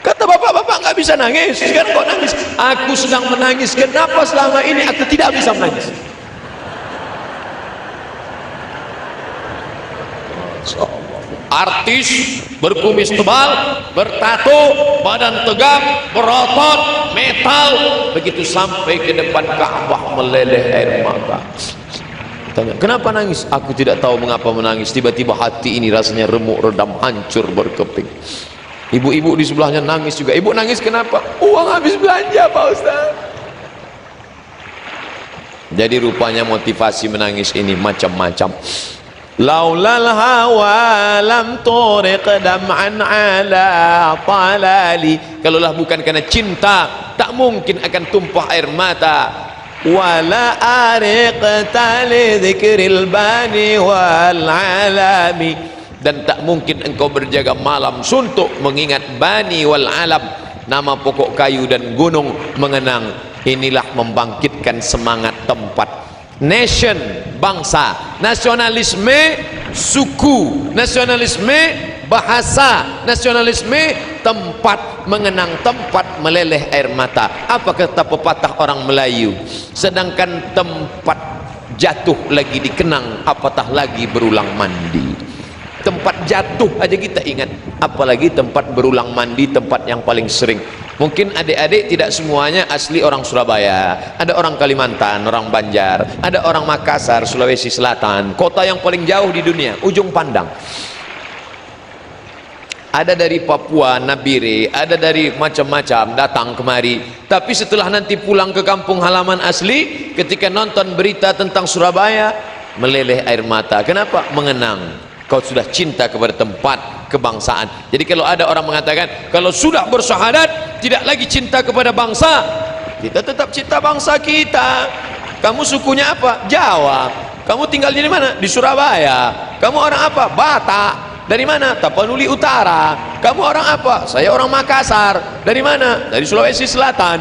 kata Bapak, Bapak nggak bisa nangis. Sekarang kok nangis? Aku sedang menangis. Kenapa selama ini aku tidak bisa menangis? Artis berkumis tebal, bertato, badan tegap, berotot, metal, begitu sampai ke depan Ka'bah meleleh air mata. Tanya, kenapa nangis? Aku tidak tahu mengapa menangis. Tiba-tiba hati ini rasanya remuk, redam, hancur, berkeping. Ibu-ibu di sebelahnya nangis juga. Ibu nangis kenapa? Uang habis belanja Pak Ustaz. Jadi rupanya motivasi menangis ini macam-macam. Laulal hawa lam turiq dam'an ala talali. Kalaulah bukan karena cinta, tak mungkin akan tumpah air mata. Wala ariqta li dzikril bani wal alami. Dan tak mungkin engkau berjaga malam suntuk mengingat bani wal alam, nama pokok kayu dan gunung, mengenang. Inilah membangkitkan semangat tempat. Nation, bangsa, nasionalisme, suku, nasionalisme, bahasa, nasionalisme, tempat, mengenang tempat, meleleh air mata. Apa kata pepatah orang Melayu? Sedangkan tempat jatuh lagi dikenang, apatah lagi berulang mandi. Tempat jatuh aja kita ingat, apalagi tempat berulang mandi, tempat yang paling sering. Mungkin adik-adik tidak semuanya asli orang Surabaya, ada orang Kalimantan, orang Banjar, ada orang Makassar, Sulawesi Selatan, kota yang paling jauh di dunia, ujung pandang. Ada dari Papua, Nabire, ada dari macam-macam datang kemari. Tapi setelah nanti pulang ke kampung halaman asli, ketika nonton berita tentang Surabaya, meleleh air mata. Kenapa? Mengenang. Kau sudah cinta kepada tempat kebangsaan. Jadi kalau ada orang mengatakan kalau sudah bersyahadat tidak lagi cinta kepada bangsa, kita tetap cinta bangsa kita. Kamu sukunya apa? Jawa. Kamu tinggalnya di mana? Di Surabaya. Kamu orang apa? Batak. Dari mana? Tapanuli Utara. Kamu orang apa? Saya orang Makassar. Dari mana? Dari Sulawesi Selatan.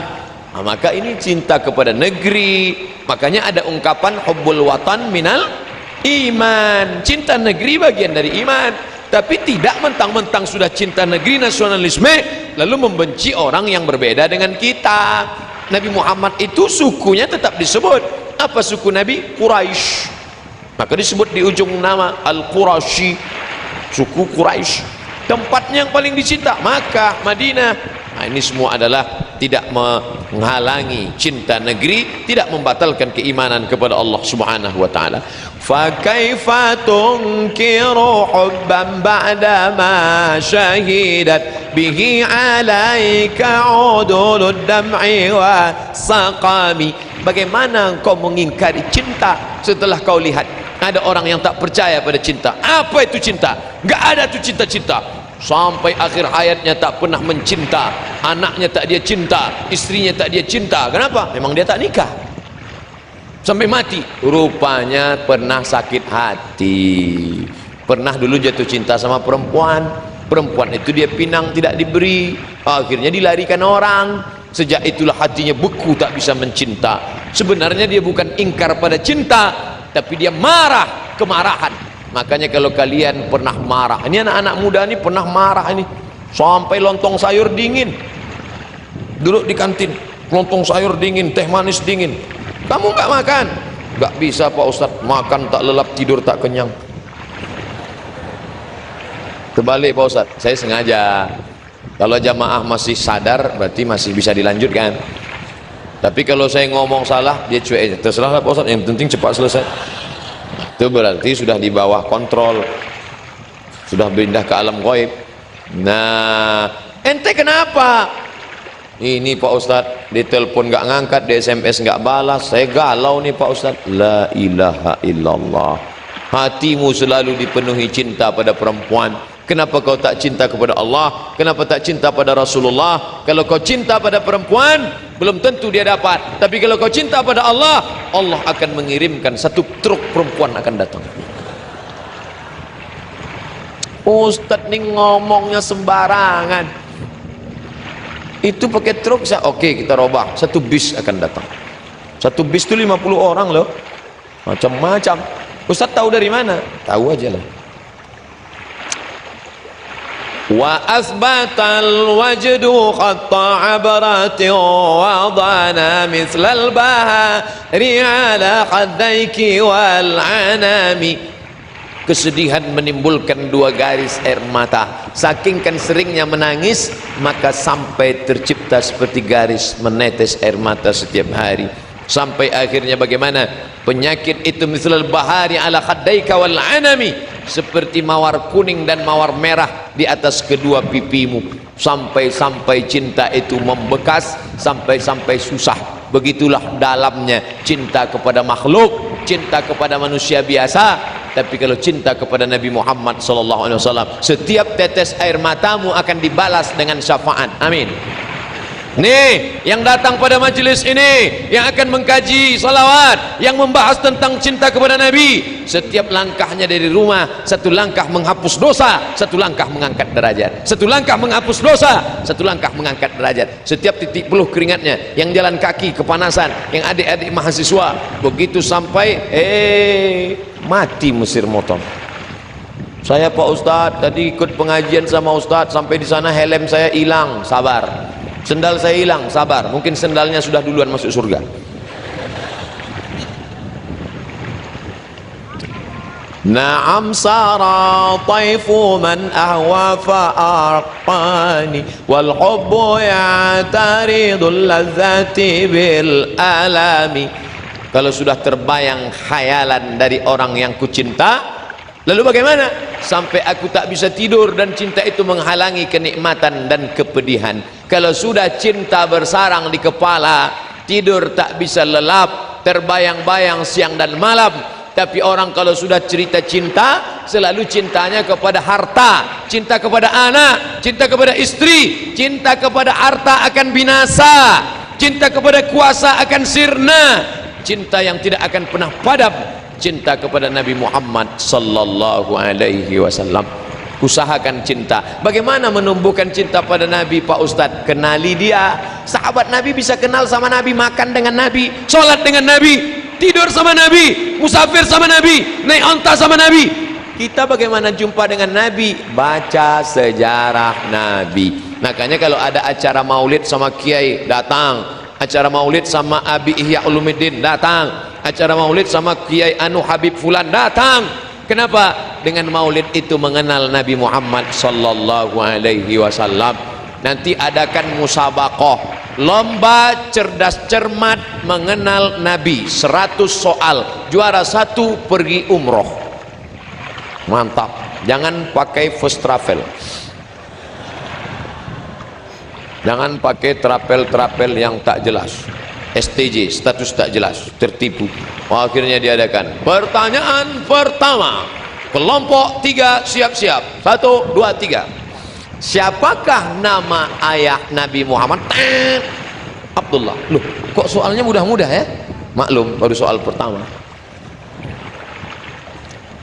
Nah, maka ini cinta kepada negeri. Makanya ada ungkapan hubbul watan minal iman. Cinta negeri bagian dari iman. Tapi tidak mentang-mentang sudah cinta negeri, nasionalisme, lalu membenci orang yang berbeda dengan kita. Nabi Muhammad itu sukunya tetap disebut. Apa suku Nabi? Quraisy. Maka disebut di ujung nama Al-Quraisy, suku Quraisy. Tempatnya yang paling dicinta Makkah, Madinah. Nah, ini semua adalah tidak menghalangi cinta negeri, tidak membatalkan keimanan kepada Allah Subhanahu wa taala. Fa kaifa tunkiru hubban ba'da ma syahidat bihi 'alaika 'udulud dam'i wa saqami. Bagaimana engkau mengingkari cinta setelah kau lihat ada orang yang tak percaya pada cinta? Apa itu cinta? Enggak ada tuh cinta-cinta. Sampai akhir hayatnya tak pernah mencinta, anaknya tak dia cinta, istrinya tak dia cinta. Kenapa? Memang dia tak nikah. sampai mati. Rupanya pernah sakit hati, pernah dulu jatuh cinta sama perempuan. Perempuan itu dia pinang tidak diberi, akhirnya dilarikan orang. Sejak itulah hatinya beku, tak bisa mencinta. Sebenarnya dia bukan ingkar pada cinta, tapi dia marah, kemarahan. Makanya kalau kalian pernah marah, ini anak-anak muda ini pernah marah ini, sampai lontong sayur dingin, duduk di kantin, lontong sayur dingin, teh manis dingin, kamu nggak makan? Nggak bisa Pak Ustadz, makan tak lelap, tidur tak kenyang. Terbalik Pak Ustadz, saya sengaja. Kalau jamaah masih sadar berarti masih bisa dilanjutkan. Tapi kalau saya ngomong salah, dia cuek aja. Terserah Pak Ustadz, yang penting cepat selesai. Itu berarti sudah di bawah kontrol, sudah pindah ke alam gaib. Nah, ente kenapa? Ini Pak Ustadz, di telepon nggak ngangkat, di SMS nggak balas, saya galau nih Pak Ustadz. La ilaha illallah. Hatimu selalu dipenuhi cinta pada perempuan. Kenapa kau tak cinta kepada Allah? Kenapa tak cinta pada Rasulullah? Kalau kau cinta pada perempuan, belum tentu dia dapat. Tapi kalau kau cinta pada Allah, Allah akan mengirimkan satu truk perempuan akan datang. Ustadz nih ngomongnya sembarangan. Itu pakai truk, oke kita robah, satu bis akan datang. Satu bis itu 50 orang loh, macam-macam. Ustadz tahu dari mana? Tahu aja lah. Wa asbatal wajdu qatta abarati wa dana mislal bahari ala khaddaiki wal anami. Kesedihan menimbulkan dua garis air mata. Saking kan seringnya menangis, maka sampai tercipta seperti garis menetes air mata setiap hari. Sampai akhirnya bagaimana? Penyakit itu mislal bahari ala khaddaika wal anami, seperti mawar kuning dan mawar merah di atas kedua pipimu. Sampai-sampai cinta itu membekas, sampai-sampai susah. Begitulah dalamnya cinta kepada makhluk, cinta kepada manusia biasa. Tapi kalau cinta kepada Nabi Muhammad SAW, setiap tetes air matamu akan dibalas dengan syafaat. Amin. Nih yang datang pada majelis ini, yang akan mengkaji salawat, yang membahas tentang cinta kepada Nabi, setiap langkahnya dari rumah, satu langkah menghapus dosa, satu langkah mengangkat derajat. Satu langkah menghapus dosa, satu langkah mengangkat derajat. Setiap titik peluh keringatnya, yang jalan kaki kepanasan, yang adik-adik mahasiswa, begitu sampai mati mesin motor. Saya Pak Ustadz tadi ikut pengajian sama Ustadz, sampai di sana helm saya hilang, sabar. Sendal saya hilang, sabar. Mungkin sendalnya sudah duluan masuk surga. Na'am sara taifu man ahwa fa'arqani wal hubbu ya'taridul lazzati bil alami. Kalau sudah terbayang khayalan dari orang yang kucinta, lalu bagaimana? Sampai aku tak bisa tidur dan cinta itu menghalangi kenikmatan dan kepedihan. Kalau sudah cinta bersarang di kepala, tidur tak bisa lelap, terbayang-bayang siang dan malam. Tapi orang kalau sudah cerita cinta, selalu cintanya kepada harta, cinta kepada anak, cinta kepada istri. Cinta kepada harta akan binasa, cinta kepada kuasa akan sirna, cinta yang tidak akan pernah padam, cinta kepada Nabi Muhammad sallallahu alaihi wasallam. Usahakan cinta. Bagaimana menumbuhkan cinta pada Nabi Pak Ustadz? Kenali dia. Sahabat Nabi bisa kenal sama Nabi, makan dengan Nabi, sholat dengan Nabi, tidur sama Nabi, musafir sama Nabi, naik onta sama Nabi. Kita bagaimana jumpa dengan Nabi? Baca sejarah Nabi. Makanya kalau ada acara maulid sama Kiai, datang. Acara maulid sama Abi Ihya Ulumuddin, datang. Acara maulid sama Kiai Anu Habib Fulan, datang. Kenapa? Dengan maulid itu mengenal Nabi Muhammad sallallahu alaihi wasallam. Nanti adakan musabaqah, lomba cerdas cermat mengenal Nabi, 100 soal, juara 1 pergi umroh. Mantap. Jangan pakai first travel, jangan pakai travel yang tak jelas, STJ, status tak jelas, tertipu. Akhirnya diadakan pertanyaan pertama, kelompok 3 siap-siap, 1, 2, 3. Siapakah nama ayah Nabi Muhammad? Abdullah. Loh, kok soalnya mudah-mudah ya? Maklum, baru soal pertama.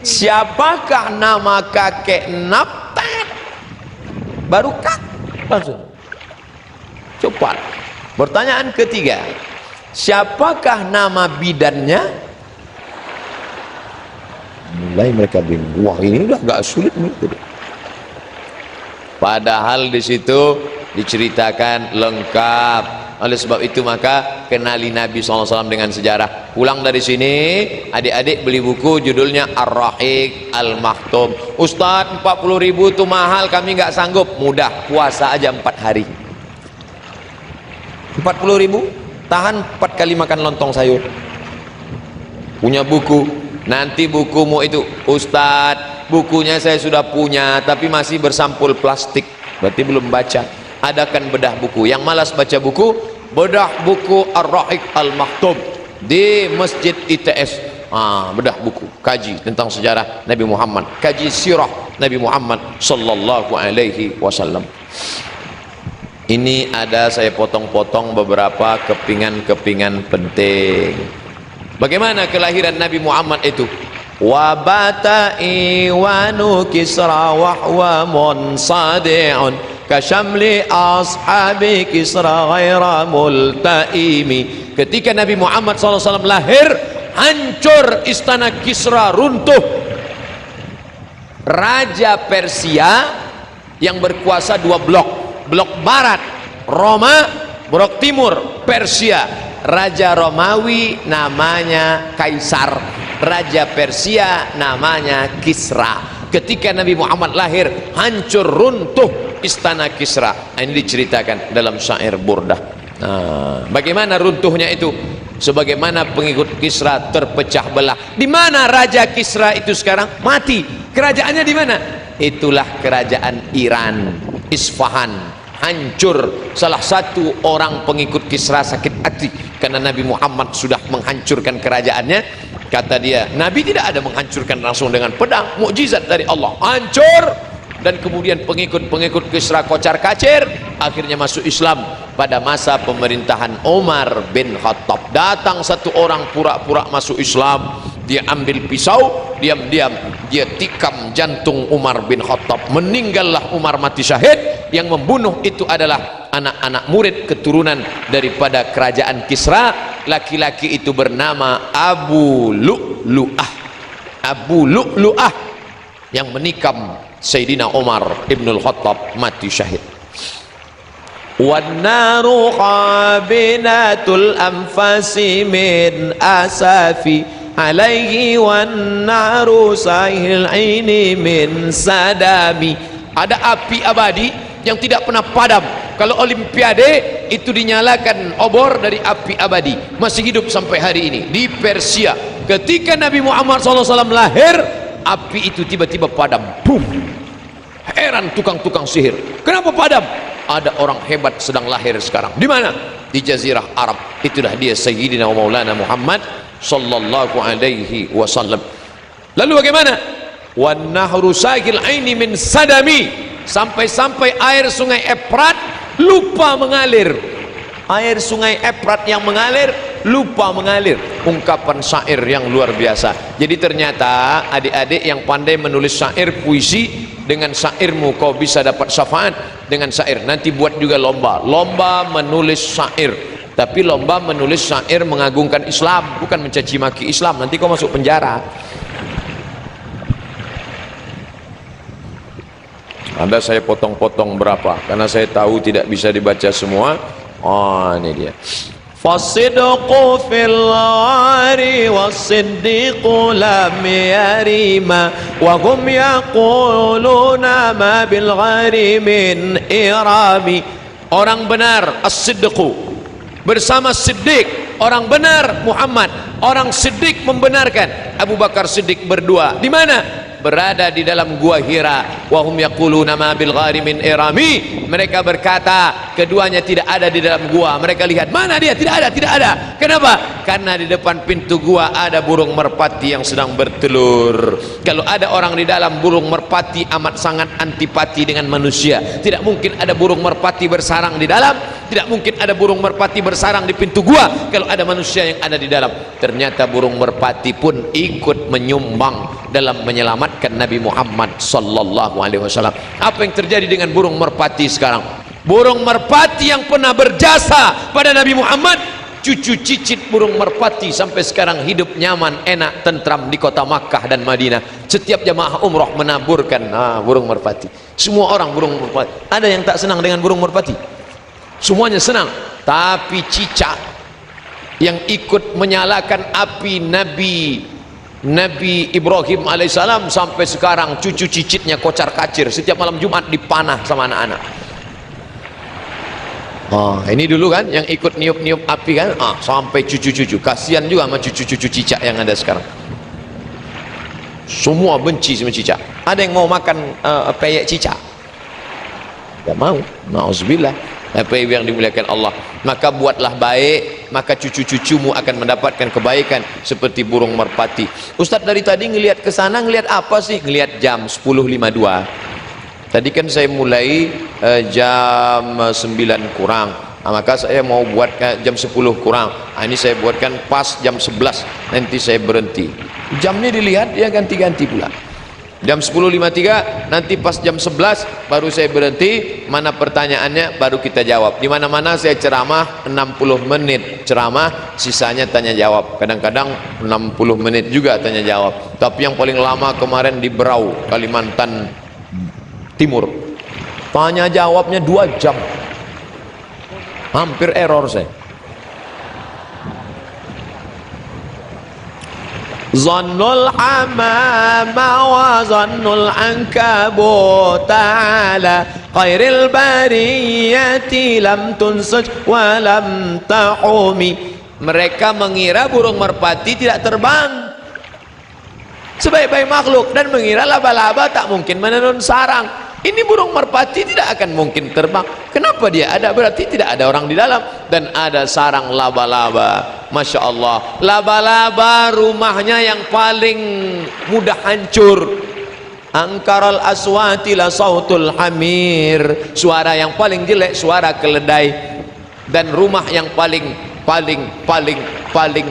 Siapakah nama kakek Nabtat? Baru kak langsung cepat. Pertanyaan ketiga, siapakah nama bidannya? Mulai mereka bingung. Wah, ini udah gak sulit nih. Padahal di situ diceritakan lengkap. Oleh sebab itu maka kenali Nabi SAW dengan sejarah. Pulang dari sini, adik-adik beli buku judulnya Ar-Rahiq Al-Maktum. Ustadz, 40.000 itu mahal, kami nggak sanggup. Mudah, puasa aja 4 hari. 40.000, tahan 4 kali makan lontong sayur. Punya buku. Nanti bukumu itu, Ustadz, bukunya saya sudah punya tapi masih bersampul plastik, berarti belum baca. Adakan bedah buku. Yang malas baca buku, bedah buku Ar-Rahiq Al-Maktum di Masjid ITS. Bedah buku, kaji tentang sejarah Nabi Muhammad, kaji sirah Nabi Muhammad sallallahu alaihi wasallam. Ini ada saya potong-potong beberapa kepingan-kepingan penting. Bagaimana kelahiran Nabi Muhammad itu? Wabata iwanu kisra wahwa munsadi'un kasyamli ashabi kisra ghaira multaimi. Ketika Nabi Muhammad SAW lahir, hancur istana Kisra, runtuh. Raja Persia yang berkuasa 2 blok, blok barat Roma, blok timur Persia. Raja Romawi namanya Kaisar, Raja Persia namanya Kisra. Ketika Nabi Muhammad lahir, hancur runtuh istana Kisra. Ini diceritakan dalam syair Burdah. Bagaimana runtuhnya itu? Sebagaimana pengikut Kisra terpecah belah. Di mana Raja Kisra itu sekarang? Mati. Kerajaannya di mana? Itulah kerajaan Iran, Isfahan. Hancur. Salah satu orang pengikut Kisra sakit hati karena Nabi Muhammad sudah menghancurkan kerajaannya. Kata dia, Nabi tidak ada menghancurkan langsung dengan pedang, mukjizat dari Allah. Hancur. Dan kemudian pengikut-pengikut Kisra kocar kacir, akhirnya masuk Islam pada masa pemerintahan Umar bin Khattab. Datang satu orang pura-pura masuk Islam, dia ambil pisau, diam-diam dia tikam jantung Umar bin Khattab. Meninggallah Umar, mati syahid. Yang membunuh itu adalah anak-anak murid keturunan daripada kerajaan Kisra. Laki-laki itu bernama Abu Lu'lu'ah. Abu Lu'lu'ah yang menikam Sayyidina Umar ibnul Khattab, mati syahid. Wan naru qabinatul anfasi min asafi alaihi wan naru sahil aini min sadami. Ada api abadi yang tidak pernah padam. Kalau olimpiade itu dinyalakan obor dari api abadi, masih hidup sampai hari ini di Persia. Ketika Nabi Muhammad SAW lahir, api itu tiba-tiba padam. Boom. Heran tukang-tukang sihir, kenapa padam? Ada orang hebat sedang lahir sekarang. Di mana? Di Jazirah Arab. Itulah dia Sayyidina wa Maulana Muhammad sallallahu alaihi wasallam. Lalu bagaimana? Wan nahru sagil aini min sadami. Sampai-sampai air sungai Efrat lupa mengalir. Air sungai Efrat yang mengalir lupa mengalir. Ungkapan syair yang luar biasa. Jadi ternyata adik-adik yang pandai menulis syair puisi, dengan syairmu kau bisa dapat syafaat. Dengan syair nanti buat juga lomba menulis syair, tapi lomba menulis syair mengagungkan Islam, bukan mencaci maki Islam. Nanti kau masuk penjara. Anda saya potong-potong berapa karena saya tahu tidak bisa dibaca semua. Ini dia. Fasidqu fil ghari wasiddiqu lam yarima wa hum yaquluna ma bil ghari min irami. Orang benar as-siddiqu bersama siddiq, orang benar Muhammad, orang siddiq membenarkan. Abu Bakar Siddiq berdua di mana? berada di dalam gua Hira. Wahum yaquluna ma bil ghari min irami. Mereka berkata keduanya tidak ada di dalam gua. Mereka lihat, mana dia? Tidak ada, tidak ada. Kenapa? Karena di depan pintu gua ada burung merpati yang sedang bertelur. Kalau ada orang di dalam, burung merpati amat sangat antipati dengan manusia. Tidak mungkin ada burung merpati bersarang di dalam, tidak mungkin ada burung merpati bersarang di pintu gua kalau ada manusia yang ada di dalam. Ternyata burung merpati pun ikut menyumbang dalam menyelamatkan Nabi Muhammad sallallahu alaihi wasallam. Apa yang terjadi dengan burung merpati sekarang? Burung merpati yang pernah berjasa pada Nabi Muhammad, cucu cicit burung merpati sampai sekarang hidup nyaman, enak, tentram di kota Makkah dan Madinah. Setiap jamaah umroh menaburkan burung merpati. Semua orang burung merpati. Ada yang tak senang dengan burung merpati? Semuanya senang. Tapi cicak yang ikut menyalakan api Nabi Ibrahim alaihissalam sampai sekarang cucu cicitnya kocar kacir, setiap malam Jumat dipanah sama anak-anak. Ini dulu kan yang ikut niup-niup api kan, sampai cucu-cucu. Kasihan juga sama cucu-cucu cicak yang ada sekarang. Semua benci sama cicak. Ada yang mau makan peyek cicak? Tak mau. Nauzubillah. Apa yang dimuliakan Allah. Maka buatlah baik, maka cucu-cucumu akan mendapatkan kebaikan seperti burung merpati. Ustadz dari tadi ngelihat ke sana, ngelihat apa sih? Ngelihat jam 10.52. Tadi kan saya mulai jam 9 kurang. Maka saya mau buat jam 10 kurang. Ini saya buatkan pas jam 11. Nanti saya berhenti. Jamnya dilihat, dia ganti-ganti pula. Jam 10.53, nanti pas jam 11 baru saya berhenti. Mana pertanyaannya baru kita jawab. Di mana-mana saya ceramah 60 menit ceramah, sisanya tanya jawab. Kadang-kadang 60 menit juga tanya jawab. Tapi yang paling lama kemarin di Berau, Kalimantan Timur. Tanya jawabnya 2 jam. Hampir error saya. Zannul hamama wa zannul ankabut ta'ala khairil bariyati lam tunsaj wa lam tahumi. Mereka mengira burung merpati tidak terbang, sebaik-baik makhluk, dan mengira laba-laba tak mungkin menenun sarang. Ini burung merpati tidak akan mungkin terbang. Kenapa dia ada? Berarti tidak ada orang di dalam, dan ada sarang laba-laba. Masya Allah, laba-laba rumahnya yang paling mudah hancur. Angkaral aswati la sautul hamir. Suara yang paling jelek suara keledai. Dan rumah yang paling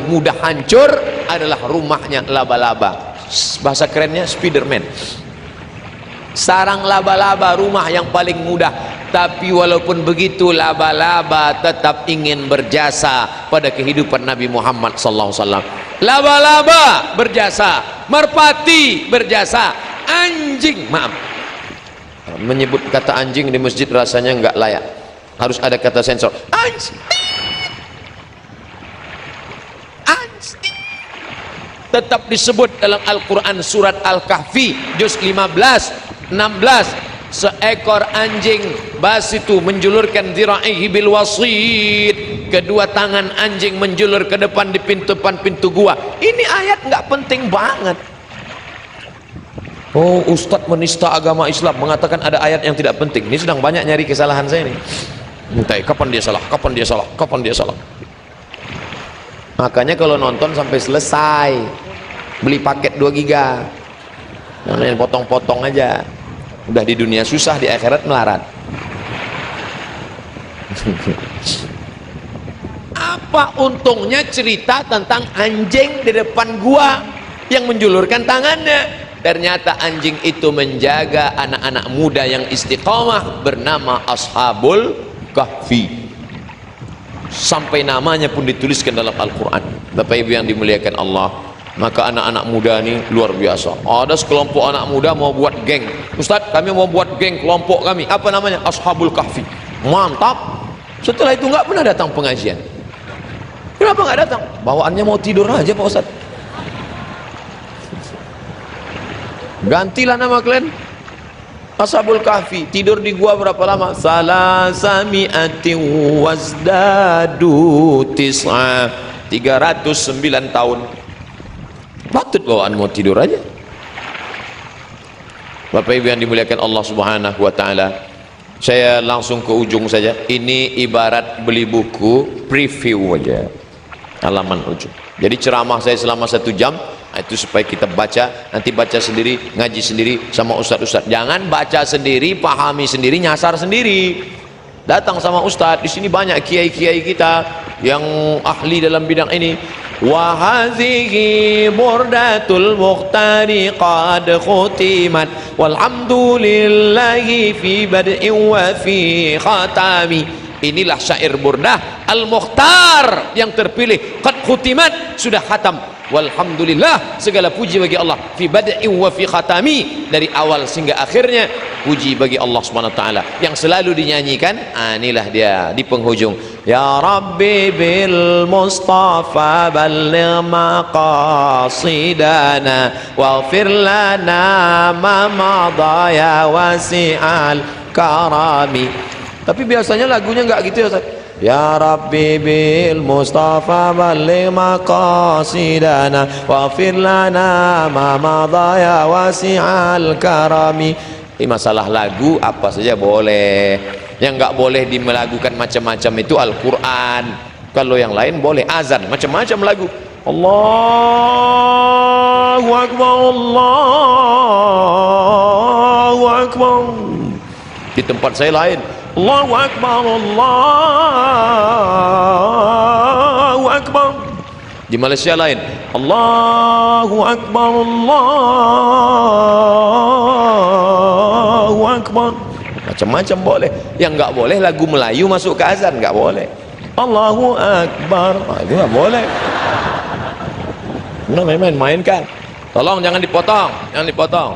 mudah hancur adalah rumahnya laba-laba. Bahasa kerennya Spiderman. Sarang laba-laba rumah yang paling mudah. Tapi walaupun begitu, laba-laba tetap ingin berjasa pada kehidupan Nabi Muhammad SAW. Laba-laba berjasa, merpati berjasa, anjing, maaf, menyebut kata anjing di masjid rasanya enggak layak, harus ada kata sensor. Anjing, anjing tetap disebut dalam Al-Quran surat Al-Kahfi juz 15, 16. Seekor anjing basitu menjulurkan dhira'ihi bil wasit. Kedua tangan anjing menjulur ke depan di pintu gua. Ini ayat nggak penting banget. Oh, Ustadz menista agama Islam, mengatakan ada ayat yang tidak penting. Ini sedang banyak nyari kesalahan saya nih. Entai, kapan dia salah? Kapan dia salah? Kapan dia salah? Makanya kalau nonton sampai selesai, beli paket 2 giga, jangan potong-potong aja. Udah di dunia susah, di akhirat melarat. Apa untungnya cerita tentang anjing di depan gua yang menjulurkan tangannya? Ternyata anjing itu menjaga anak-anak muda yang istiqamah bernama Ashabul Kahfi. Sampai namanya pun dituliskan dalam Al-Quran. Bapak Ibu yang dimuliakan Allah, maka anak-anak muda ini luar biasa. Ada sekelompok anak muda mau buat geng. Ustadz, kami mau buat geng kelompok kami. Apa namanya? Ashabul Kahfi. Mantap. Setelah itu nggak pernah datang pengajian. Kenapa nggak datang? Bawaannya mau tidur aja Pak Ustadz. Gantilah nama kalian. Ashabul Kahfi. Tidur di gua berapa lama? Salasami'ati wazdadu tis'a. 309 tahun. Patut bawaan mau tidur aja. Bapak Ibu yang dimuliakan Allah Subhanahu wa taala, saya langsung ke ujung saja. Ini ibarat beli buku preview aja, halaman ujung. Jadi ceramah saya selama 1 jam itu supaya kita baca, nanti baca sendiri, ngaji sendiri sama ustadz-ustadz. Jangan baca sendiri, pahami sendiri, nyasar sendiri. Datang sama ustadz. Di sini banyak kiai-kiai kita yang ahli dalam bidang ini. Wa hadhihi burdatul mukhtari qad khutimat walhamdulillahi fi bad'in wa fi khatami. Inilah syair burdah al-mukhtar yang terpilih, qad khutimat, sudah khatam. Walhamdulillah, segala puji bagi Allah, fi bad'in wa fi khatami, dari awal sehingga akhirnya puji bagi Allah Subhanahu wa taala yang selalu dinyanyikan. Inilah dia di penghujung, ya Rabbi bil Mustafa balligh maqasidana waghfir lana ma madha ya wasi'al karami. Tapi biasanya lagunya enggak gitu ya Ustaz. Ya Rabbi bil Mustafa balligh maqasidana waghfir lana ma madha ya wasi'al karami. Ini masalah lagu apa saja boleh. Yang enggak boleh dimelagukan macam-macam itu Al-Qur'an. Kalau yang lain boleh. Azan macam-macam lagu. Allahu akbar, Allahu akbar. Di tempat saya lain, Allahu akbar, Allahu akbar. Di Malaysia lain, Allahu akbar, Allahu akbar. Macam-macam boleh. Yang enggak boleh lagu Melayu masuk ke azan, enggak boleh. Allahu akbar, itu enggak boleh. Mana main-mainkan. Tolong jangan dipotong, jangan dipotong.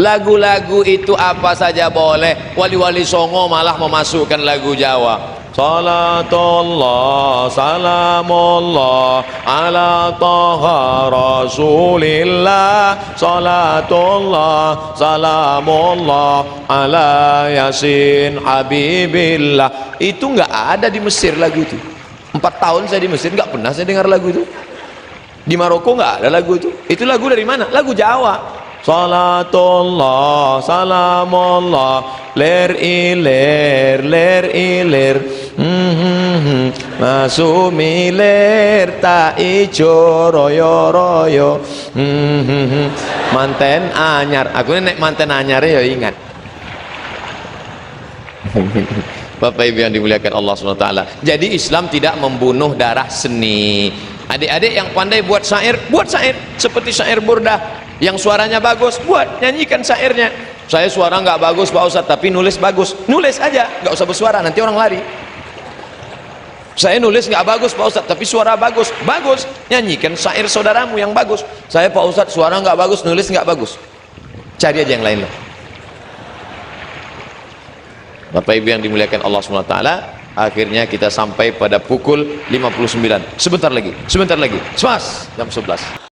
Lagu-lagu itu apa saja boleh. Wali-wali Songo malah memasukkan lagu Jawa. Salatullah salamullah ala taha rasulillah. Salatullah salamullah ala yasin habibillah. Itu enggak ada di Mesir lagu itu. 4 tahun saya di Mesir enggak pernah saya dengar lagu itu. Di Maroko enggak ada lagu itu. Itu lagu dari mana? Lagu Jawa. Salatullah salamullah ler iler masumi ler ta ijo royo royo manten anyar. Aku nek manten anyar ya ingat. Bapak Ibu yang dimuliakan Allah SWT. Jadi Islam tidak membunuh darah seni. Adik-adik yang pandai buat syair seperti syair burdah. Yang suaranya bagus, buat, nyanyikan syairnya. Saya suara nggak bagus Pak Ustadz, tapi nulis bagus. Nulis aja, nggak usah bersuara, nanti orang lari. Saya nulis nggak bagus Pak Ustadz, tapi suara bagus. Bagus, nyanyikan syair saudaramu yang bagus. Saya Pak Ustadz suara nggak bagus, nulis nggak bagus. Cari aja yang lain lah. Bapak Ibu yang dimuliakan Allah SWT, akhirnya kita sampai pada pukul 59. Sebentar lagi, semas jam 11.